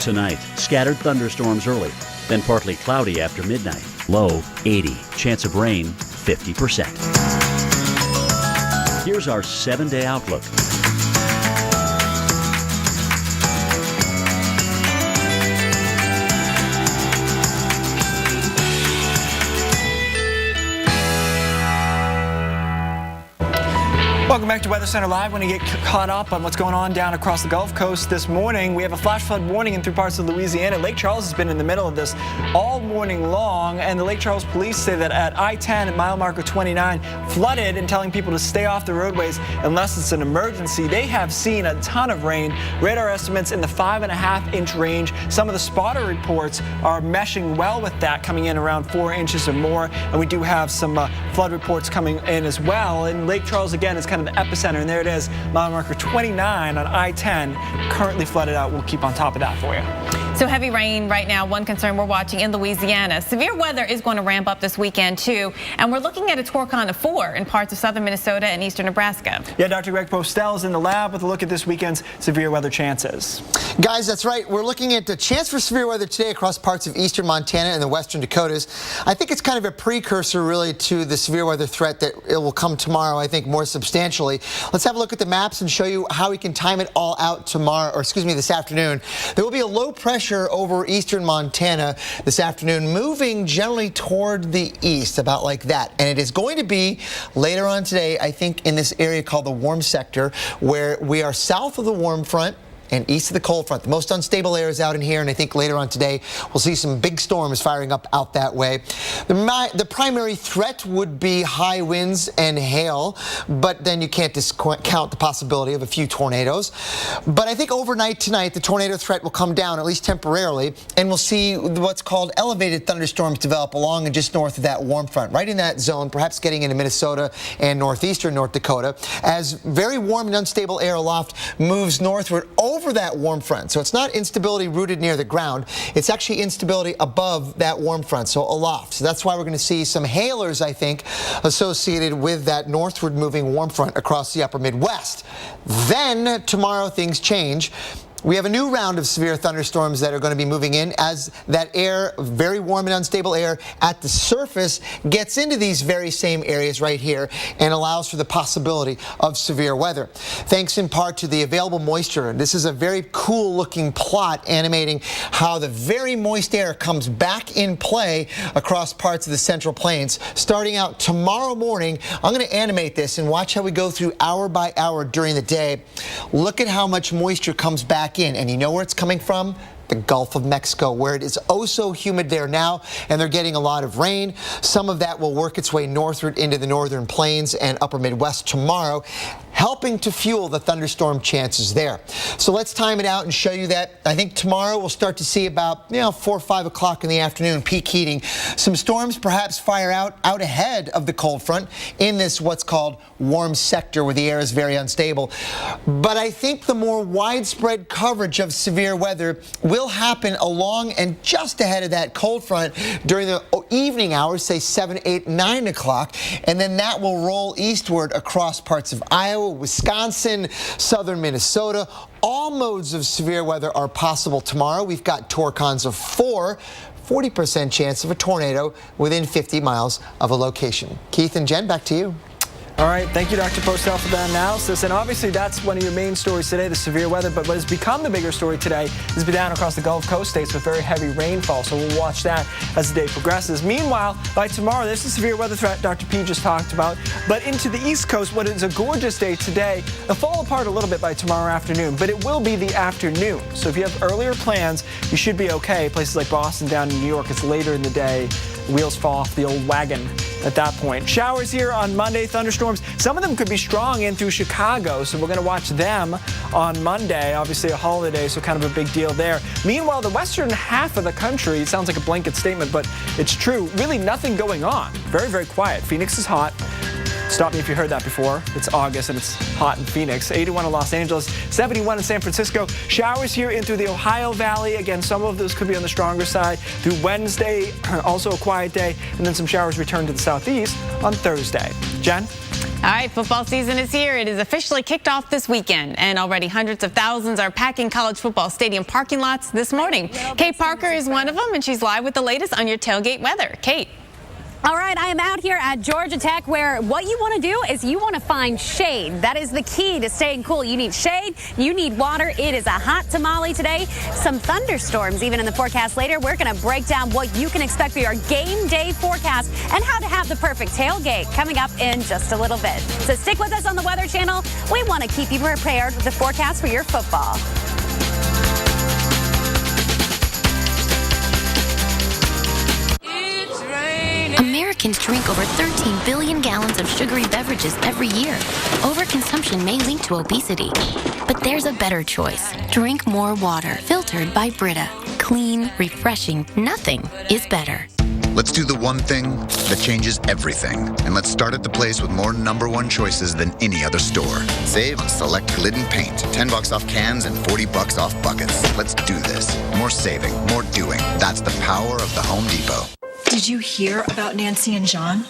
Tonight, scattered thunderstorms early, then partly cloudy after midnight. Low 80. Chance of rain 50%. Here's our 7-day outlook. Welcome back to Weather Center Live. When you get caught up on what's going on down across the Gulf Coast this morning, we have a flash flood warning in 3 parts of Louisiana. Lake Charles has been in the middle of this all morning long, and the Lake Charles police say that at I-10 at mile marker 29 flooded and telling people to stay off the roadways unless it's an emergency. They have seen a ton of rain. Radar estimates in the 5.5-inch range. Some of the spotter reports are meshing well with that, coming in around 4 inches or more, and we do have some flood reports coming in as well. And Lake Charles, again, is kind of the epicenter, and there it is, mile marker 29 on I-10, currently flooded out. We'll keep on top of that for you. So heavy rain right now, one concern we're watching in Louisiana. Severe weather is going to ramp up this weekend too, and we're looking at a Torcon of 4 in parts of southern Minnesota and eastern Nebraska. Yeah, Dr. Greg Postel is in the lab with a look at this weekend's severe weather chances. Guys, that's right. We're looking at the chance for severe weather today across parts of eastern Montana and the western Dakotas. I think it's kind of a precursor really to the severe weather threat that it will come tomorrow, I think, more substantially. Let's have a look at the maps and show you how we can time it all out tomorrow, or excuse me, this afternoon. There will be a low pressure over eastern Montana this afternoon, moving generally toward the east, about like that. And it is going to be later on today, I think, in this area called the warm sector, where we are south of the warm front and east of the cold front. The most unstable air is out in here, and I think later on today we'll see some big storms firing up out that way. The primary threat would be high winds and hail, but then you can't discount the possibility of a few tornadoes. But I think overnight tonight the tornado threat will come down, at least temporarily, and we'll see what's called elevated thunderstorms develop along and just north of that warm front, right in that zone, perhaps getting into Minnesota and northeastern North Dakota, as very warm and unstable air aloft moves northward over that warm front. So it's not instability rooted near the ground, it's actually instability above that warm front, so aloft. So that's why we're going to see some hailers, I think, associated with that northward moving warm front across the upper Midwest. Then tomorrow things change. We have a new round of severe thunderstorms that are going to be moving in as that air, very warm and unstable air at the surface, gets into these very same areas right here and allows for the possibility of severe weather. Thanks in part to the available moisture. This is a very cool looking plot animating how the very moist air comes back in play across parts of the Central Plains. Starting out tomorrow morning, I'm going to animate this and watch how we go through hour by hour during the day. Look at how much moisture comes back in, and you know where it's coming from? The Gulf of Mexico, where it is oh so humid there now, and they're getting a lot of rain. Some of that will work its way northward into the northern plains and upper Midwest tomorrow, helping to fuel the thunderstorm chances there. So let's time it out and show you that. I think tomorrow we'll start to see about 4 or 5 o'clock in the afternoon, peak heating. Some storms perhaps fire out ahead of the cold front in this what's called warm sector, where the air is very unstable. But I think the more widespread coverage of severe weather will happen along and just ahead of that cold front during the evening hours, say 7, 8, 9 o'clock, and then that will roll eastward across parts of Iowa, Wisconsin, southern Minnesota. All modes of severe weather are possible tomorrow. We've got Torcons of 4, 40% chance of a tornado within 50 miles of a location. Keith and Jen, back to you. All right, thank you, Dr. Postel, for that analysis. And obviously, that's one of your main stories today, the severe weather. But what has become the bigger story today is down across the Gulf Coast states with very heavy rainfall. So we'll watch that as the day progresses. Meanwhile, by tomorrow, there's the severe weather threat Dr. P just talked about. But into the East Coast, what is a gorgeous day today, it'll fall apart a little bit by tomorrow afternoon. But it will be the afternoon. So if you have earlier plans, you should be okay. Places like Boston, down in New York, it's later in the day. Wheels fall off the old wagon at that point. Showers here on Monday, thunderstorms. Some of them could be strong in through Chicago, so we're going to watch them on Monday. Obviously a holiday, so kind of a big deal there. Meanwhile, the western half of the country, it sounds like a blanket statement, but it's true. Really nothing going on. Very, very quiet. Phoenix is hot. Stop me if you heard that before. It's August and it's hot in Phoenix. 81 in Los Angeles, 71 in San Francisco. Showers here in through the Ohio Valley. Again, some of those could be on the stronger side. Through Wednesday, also a quiet day. And then some showers return to the southeast on Thursday. Jen? All right, football season is here. It is officially kicked off this weekend, and already hundreds of thousands are packing college football stadium parking lots this morning. Kate Parker is one of them, and she's live with the latest on your tailgate weather. Kate. All right, I am out here at Georgia Tech, where what you want to do is you want to find shade. That is the key to staying cool. You need shade, you need water. It is a hot tamale today. Some thunderstorms even in the forecast later. We're going to break down what you can expect for your game day forecast and how to have the perfect tailgate coming up in just a little bit. So stick with us on the Weather Channel. We want to keep you prepared with the forecast for your football. Americans drink over 13 billion gallons of sugary beverages every year. Overconsumption may link to obesity. But there's a better choice. Drink more water, filtered by Brita. Clean, refreshing, nothing is better. Let's do the one thing that changes everything. And let's start at the place with more #1 choices than any other store. Save on select Glidden paint. $10 off cans and $40 off buckets. Let's do this. More saving, more doing. That's the power of the Home Depot. Did you hear about Nancy and John?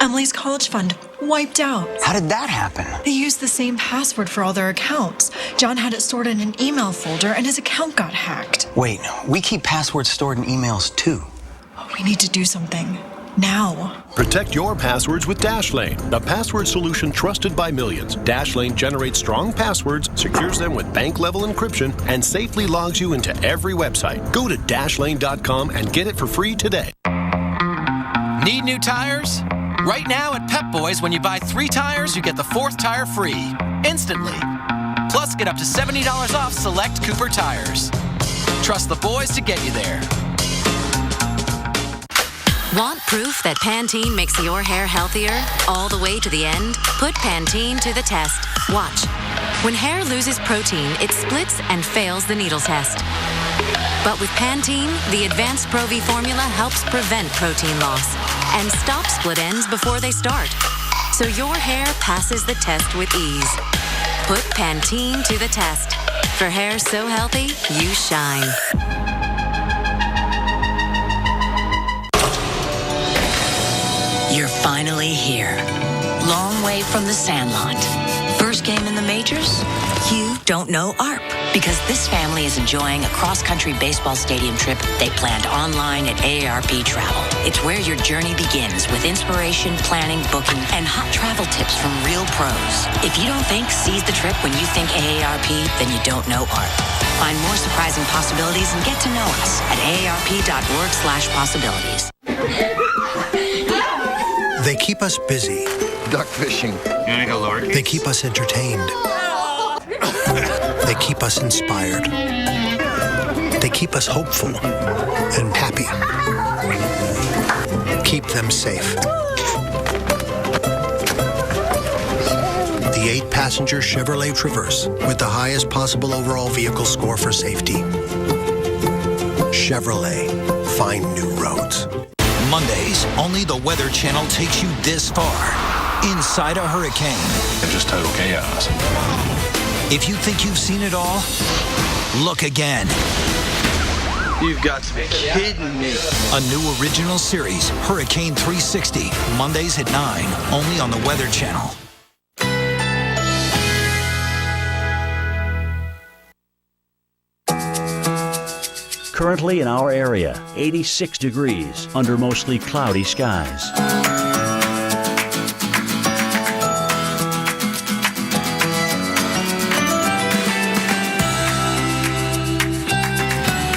Emily's college fund wiped out. How did that happen? They used the same password for all their accounts. John had it stored in an email folder and his account got hacked. Wait, we keep passwords stored in emails too. We need to do something. Now. Protect your passwords with Dashlane, the password solution trusted by millions. Dashlane generates strong passwords, secures them with bank-level encryption, and safely logs you into every website. Go to Dashlane.com and get it for free today. Need new tires? Right now at Pep Boys, when you buy 3 tires, you get the 4th tire free, instantly. Plus, get up to $70 off select Cooper tires. Trust the boys to get you there. Want proof that Pantene makes your hair healthier all the way to the end? Put Pantene to the test. Watch. When hair loses protein, it splits and fails the needle test. But with Pantene, the Advanced Pro V formula helps prevent protein loss and stop split ends before they start. So your hair passes the test with ease. Put Pantene to the test. For hair so healthy, you shine. You're finally here. Long way from the Sandlot. First game in the majors? You don't know ARP, because this family is enjoying a cross-country baseball stadium trip they planned online at AARP Travel. It's where your journey begins with inspiration, planning, booking, and hot travel tips from real pros. If you don't think seize the trip when you think AARP, then you don't know ARP. Find more surprising possibilities and get to know us at aarp.org/possibilities. They keep us busy. Duck fishing. They keep us entertained. They keep us inspired. They keep us hopeful and happy. Keep them safe. The 8-passenger Chevrolet Traverse with the highest possible overall vehicle score for safety. Chevrolet. Find new roads. Mondays, only the Weather Channel takes you this far. Inside a hurricane. And just total chaos. If you think you've seen it all, look again. You've got to be kidding me. A new original series, Hurricane 360, Mondays at 9, only on the Weather Channel. Currently in our area, 86 degrees under mostly cloudy skies.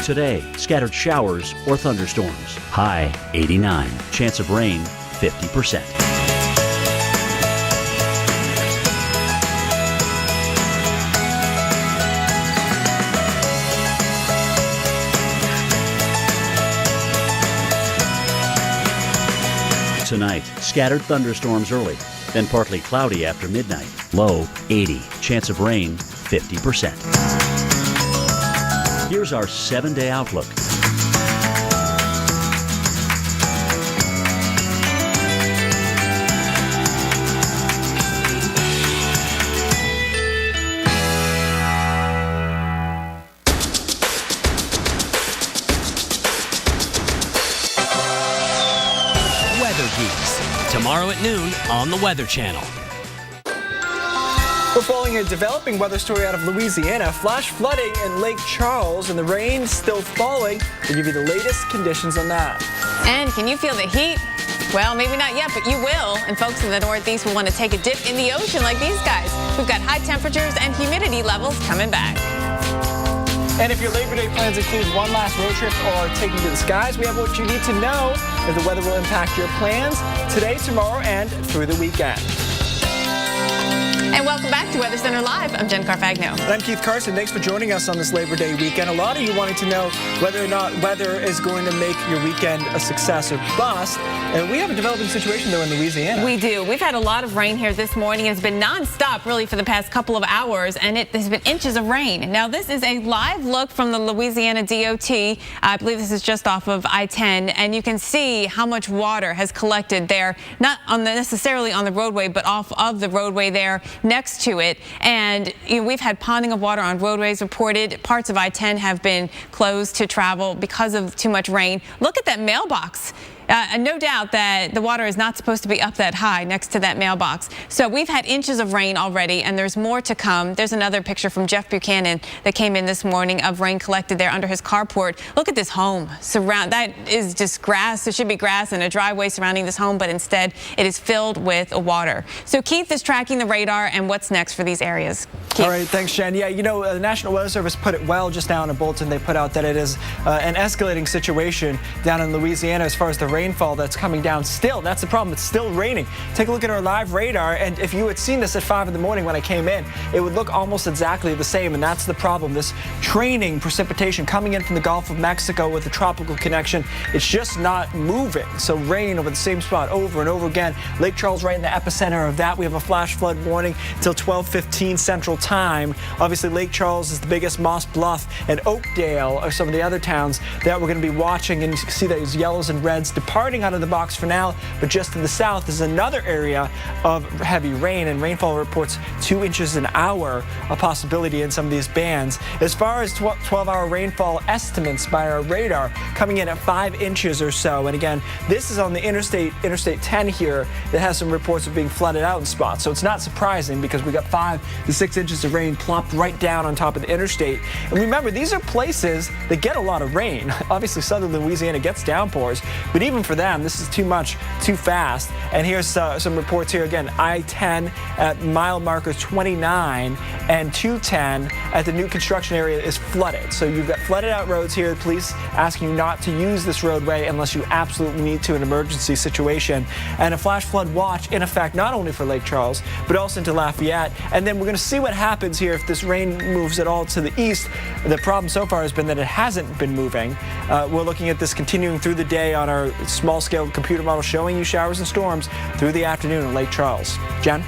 Today, scattered showers or thunderstorms. High 89. Chance of rain 50%. Tonight, scattered thunderstorms early, then partly cloudy after midnight. Low 80. Chance of rain 50%. Here's our 7-day outlook. Weather Geeks. Tomorrow at noon on the Weather Channel. We're following a developing weather story out of Louisiana. Flash flooding in Lake Charles and the rain still falling. We'll give you the latest conditions on that. And can you feel the heat? Well, maybe not yet, but you will. And folks in the Northeast will want to take a dip in the ocean like these guys. We've got high temperatures and humidity levels coming back. And if your Labor Day plans include one last road trip or taking to the skies, we have what you need to know if the weather will impact your plans today, tomorrow, and through the weekend. And welcome back to Weather Center Live. I'm Jen Carfagno. And I'm Keith Carson. Thanks for joining us on this Labor Day weekend. A lot of you wanting to know whether or not weather is going to make your weekend a success or bust. And we have a developing situation, though, in Louisiana. We do. We've had a lot of rain here this morning. It's been nonstop, really, for the past couple of hours, and there's been inches of rain. Now, this is a live look from the Louisiana DOT. I believe this is just off of I-10, and you can see how much water has collected there, not necessarily on the roadway, but off of the roadway there next to it. And we've had ponding of water on roadways reported. Parts of I-10 have been closed to travel because of too much rain. Look at that mailbox. No doubt that the water is not supposed to be up that high next to that mailbox. So we've had inches of rain already, and there's more to come. There's another picture from Jeff Buchanan that came in this morning of rain collected there under his carport. Look at this home. That is just grass. There should be grass and a driveway surrounding this home, but instead it is filled with water. So Keith is tracking the radar and what's next for these areas. Keith. All right, thanks, Jen. Yeah, you know, the National Weather Service put it well just now in a bulletin. They put out that it is an escalating situation down in Louisiana as far as the rainfall that's coming down still. That's the problem. It's still raining. Take a look at our live radar, and if you had seen this at 5 in the morning when I came in, it would look almost exactly the same, and that's the problem. This training precipitation coming in from the Gulf of Mexico with the tropical connection, it's just not moving. So rain over the same spot over and over again. Lake Charles right in the epicenter of that. We have a flash flood warning until 12:15 Central Time. Obviously, Lake Charles is the biggest. Moss Bluff and Oakdale are some of the other towns that we're going to be watching, and you can see those yellows and reds departing out of the box for now, but just to the south is another area of heavy rain, and rainfall reports 2 inches an hour, a possibility in some of these bands. As far as 12-hour rainfall estimates by our radar, coming in at 5 inches or so, and again, this is on the Interstate 10 here that has some reports of being flooded out in spots, so it's not surprising because we got 5 to 6 inches of rain plopped right down on top of the interstate. And remember, these are places that get a lot of rain. Obviously, southern Louisiana gets downpours, but even for them, this is too much, too fast. And here's some reports here again. I-10 at mile markers 29 and 210 at the new construction area is flooded. So you've got flooded out roads here. The police asking you not to use this roadway unless you absolutely need to in an emergency situation. And a flash flood watch in effect not only for Lake Charles, but also into Lafayette. And then we're going to see what happens here if this rain moves at all to the east. The problem so far has been that it hasn't been moving. We're looking at this continuing through the day on our small-scale computer model showing you showers and storms through the afternoon in Lake Charles. Jen?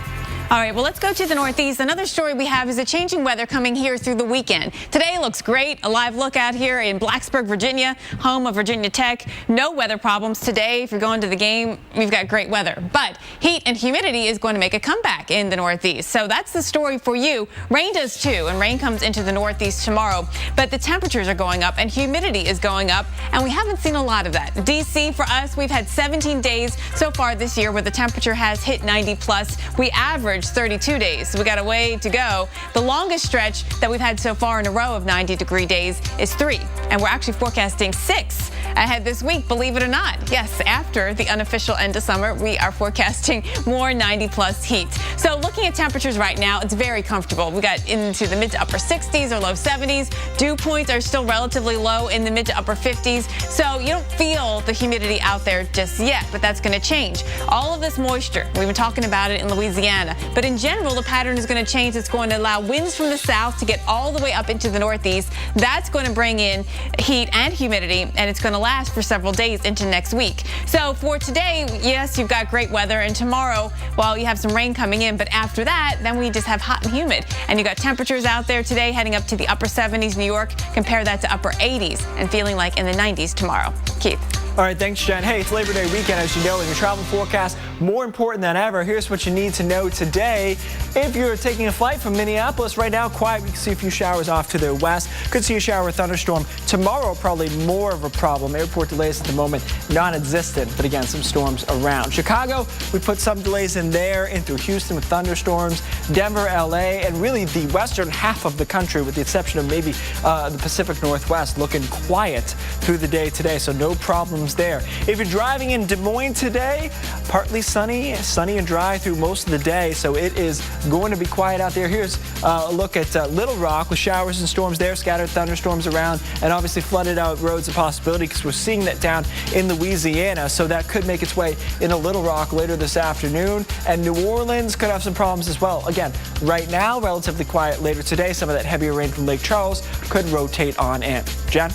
All right, well, let's go to the Northeast. Another story we have is a changing weather coming here through the weekend. Today looks great. A live look out here in Blacksburg, Virginia, home of Virginia Tech. No weather problems today. If you're going to the game, we've got great weather. But heat and humidity is going to make a comeback in the Northeast. So that's the story for you. Rain does too, and rain comes into the Northeast tomorrow. But the temperatures are going up and humidity is going up, and we haven't seen a lot of that. DC, for us, we've had 17 days so far this year where the temperature has hit 90 plus. We average 32 days, so we got a way to go. The longest stretch that we've had so far in a row of 90-degree days is 3, and we're actually forecasting 6 Ahead this week, believe it or not, yes, after the unofficial end of summer, we are forecasting more 90-plus heat. So looking at temperatures right now, it's very comfortable. We got into the mid to upper 60s or low 70s. Dew points are still relatively low in the mid to upper 50s. So you don't feel the humidity out there just yet, but that's going to change. All of this moisture, we've been talking about it in Louisiana, but in general, the pattern is going to change. It's going to allow winds from the south to get all the way up into the northeast. That's going to bring in heat and humidity, and it's going to last for several days into next week. So for today, yes, you've got great weather, and tomorrow, well, you have some rain coming in, but after that, then we just have hot and humid. And you got temperatures out there today heading up to the upper 70s, New York. Compare that to upper 80s and feeling like in the 90s tomorrow. Keith. All right, thanks, Jen. Hey, it's Labor Day weekend, as you know, in your travel forecast, more important than ever. Here's what you need to know today. If you're taking a flight from Minneapolis right now, quiet. We can see a few showers off to the west. Could see a shower or thunderstorm. Tomorrow, probably more of a problem. Airport delays at the moment, non-existent, but again, some storms around. Chicago, we put some delays in there, in through Houston with thunderstorms. Denver, LA, and really the western half of the country, with the exception of maybe the Pacific Northwest, looking quiet through the day today, so no problems there. If you're driving in Des Moines today, partly sunny and dry through most of the day, so it is going to be quiet out there. Here's a look at Little Rock with showers and storms there, scattered thunderstorms around, and obviously flooded out roads a possibility because we're seeing that down in Louisiana, so that could make its way into Little Rock later this afternoon. And New Orleans could have some problems as well. Again, right now, relatively quiet. Later today, some of that heavier rain from Lake Charles could rotate on in. Jen?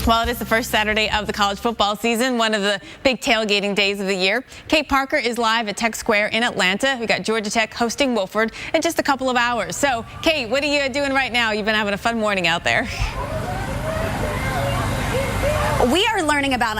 Well, it is the first Saturday of the college football season, one of the big tailgating days of the year. Kate Parker is live at Tech Square in Atlanta. We got Georgia Tech hosting Wofford in just a couple of hours. So, Kate, what are you doing right now? You've been having a fun morning out there. We are learning about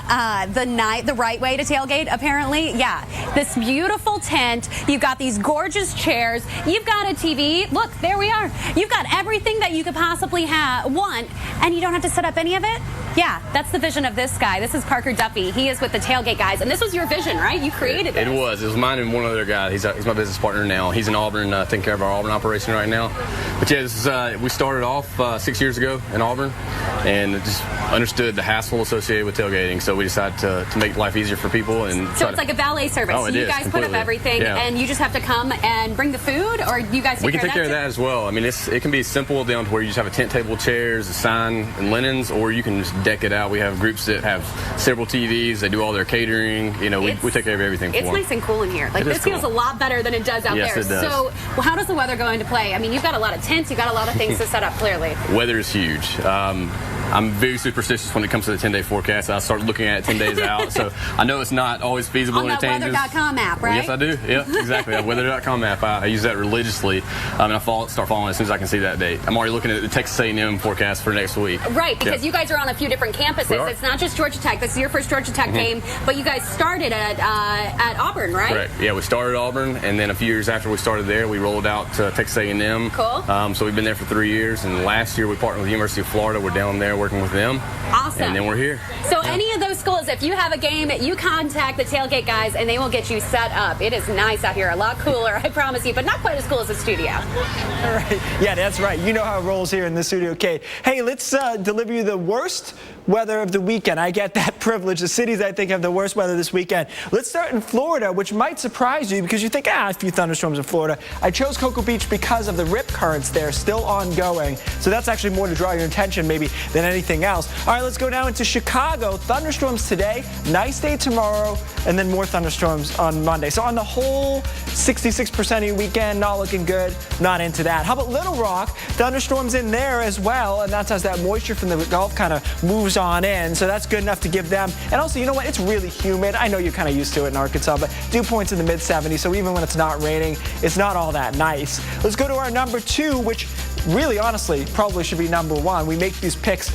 the right way to tailgate, apparently. Yeah, this beautiful tent. You've got these gorgeous chairs. You've got a TV. Look, there we are. You've got everything that you could possibly want, and you don't have to set up any of it. Yeah, that's the vision of this guy. This is Parker Duffy. He is with the Tailgate Guys, and this was your vision, right? You created it. It was mine and one other guy. He's my business partner now. He's in Auburn, taking care of our Auburn operation right now. But yeah, this is, we started off 6 years ago in Auburn, and just understood the hassle associated with tailgating, so we decided to make life easier for people. And so it's like a valet service. Oh, so you guys completely. Put up everything, and you just have to come and bring the food, or you guys we can take care of that as well. I mean, it can be simple down to where you just have a tent table, chairs, a sign, and linens, or you can just deck it out. We have groups that have several TVs. They do all their catering. You know, we take care of everything for them. It's nice and cool in here. Like, this feels a lot better than it does out there. Yes, it does. So, well, how does the weather go into play? I mean, you've got a lot of tents. You've got a lot of things to set up, clearly. Weather is huge. I'm very superstitious when it comes to the 10-day forecast. I start looking at it 10 days out, so I know it's not always feasible. On that weather.com app, right? Yes, I do. Yeah, exactly. That weather.com app. I use that religiously, and I start following as soon as I can see that date. I'm already looking at the Texas A&M forecast for next week. Right, because you guys are on a few different campuses. It's not just Georgia Tech. This is your first Georgia Tech game, but you guys started at Auburn, right? Correct. Yeah, we started at Auburn, and then a few years after we started there, we rolled out to Texas A&M. Cool. So we've been there for 3 years, and last year we partnered with the University of Florida. We're down there working with them. Awesome. And then we're here. So any of those schools, if you have a game, you contact the Tailgate Guys, and they will get you set up. It is nice out here. A lot cooler, I promise you, but not quite as cool as the studio. All right. Yeah, that's right. You know how it rolls here in the studio, Kate. Hey, let's deliver you the worst weather of the weekend. I get that privilege. The cities, I think, have the worst weather this weekend. Let's start in Florida, which might surprise you because you think, a few thunderstorms in Florida. I chose Cocoa Beach because of the rip currents there still ongoing. So that's actually more to draw your attention maybe than anything else. All right, let's go now into Chicago. Thunderstorms today, nice day tomorrow, and then more thunderstorms on Monday. So on the whole, 66% of your weekend, not looking good, not into that. How about Little Rock? Thunderstorms in there as well, and that's as that moisture from the Gulf kind of moves on in. So that's good enough to give them. And also, you know what? It's really humid. I know you're kind of used to it in Arkansas, but dew points in the mid-70s, so even when it's not raining, it's not all that nice. Let's go to our number 2, which really, honestly, probably should be number 1. We make these picks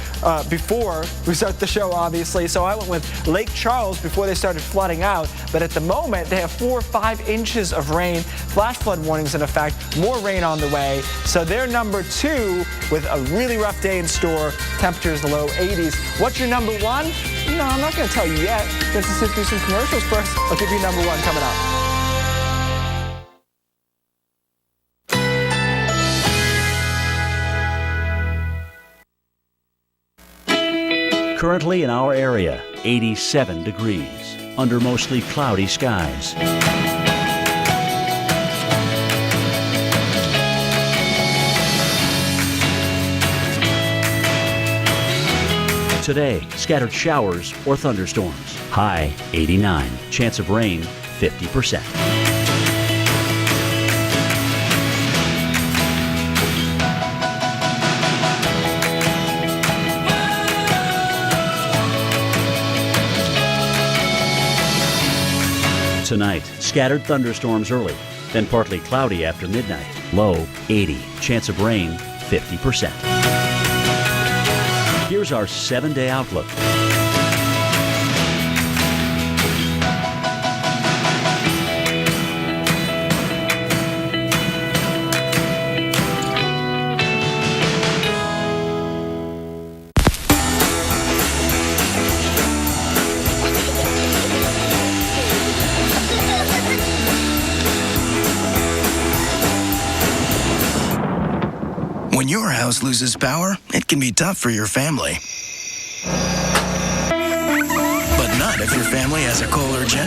before we start the show, obviously. So I went with Lake Charles before they started flooding out. But at the moment, they have 4 or 5 inches of rain. Flash flood warnings in effect. More rain on the way. So they're number 2 with a really rough day in store. Temperatures in the low 80s. What's your number 1? No, I'm not going to tell you yet. Let's just do some commercials first. I'll give you number 1 coming up. Currently in our area, 87 degrees, under mostly cloudy skies. Today, scattered showers or thunderstorms. High 89. Chance of rain 50%. Tonight, scattered thunderstorms early, then partly cloudy after midnight. Low 80. Chance of rain 50%. Here's our 7-day outlook. When your house loses power, it can be tough for your family. But not if your family has a Kohler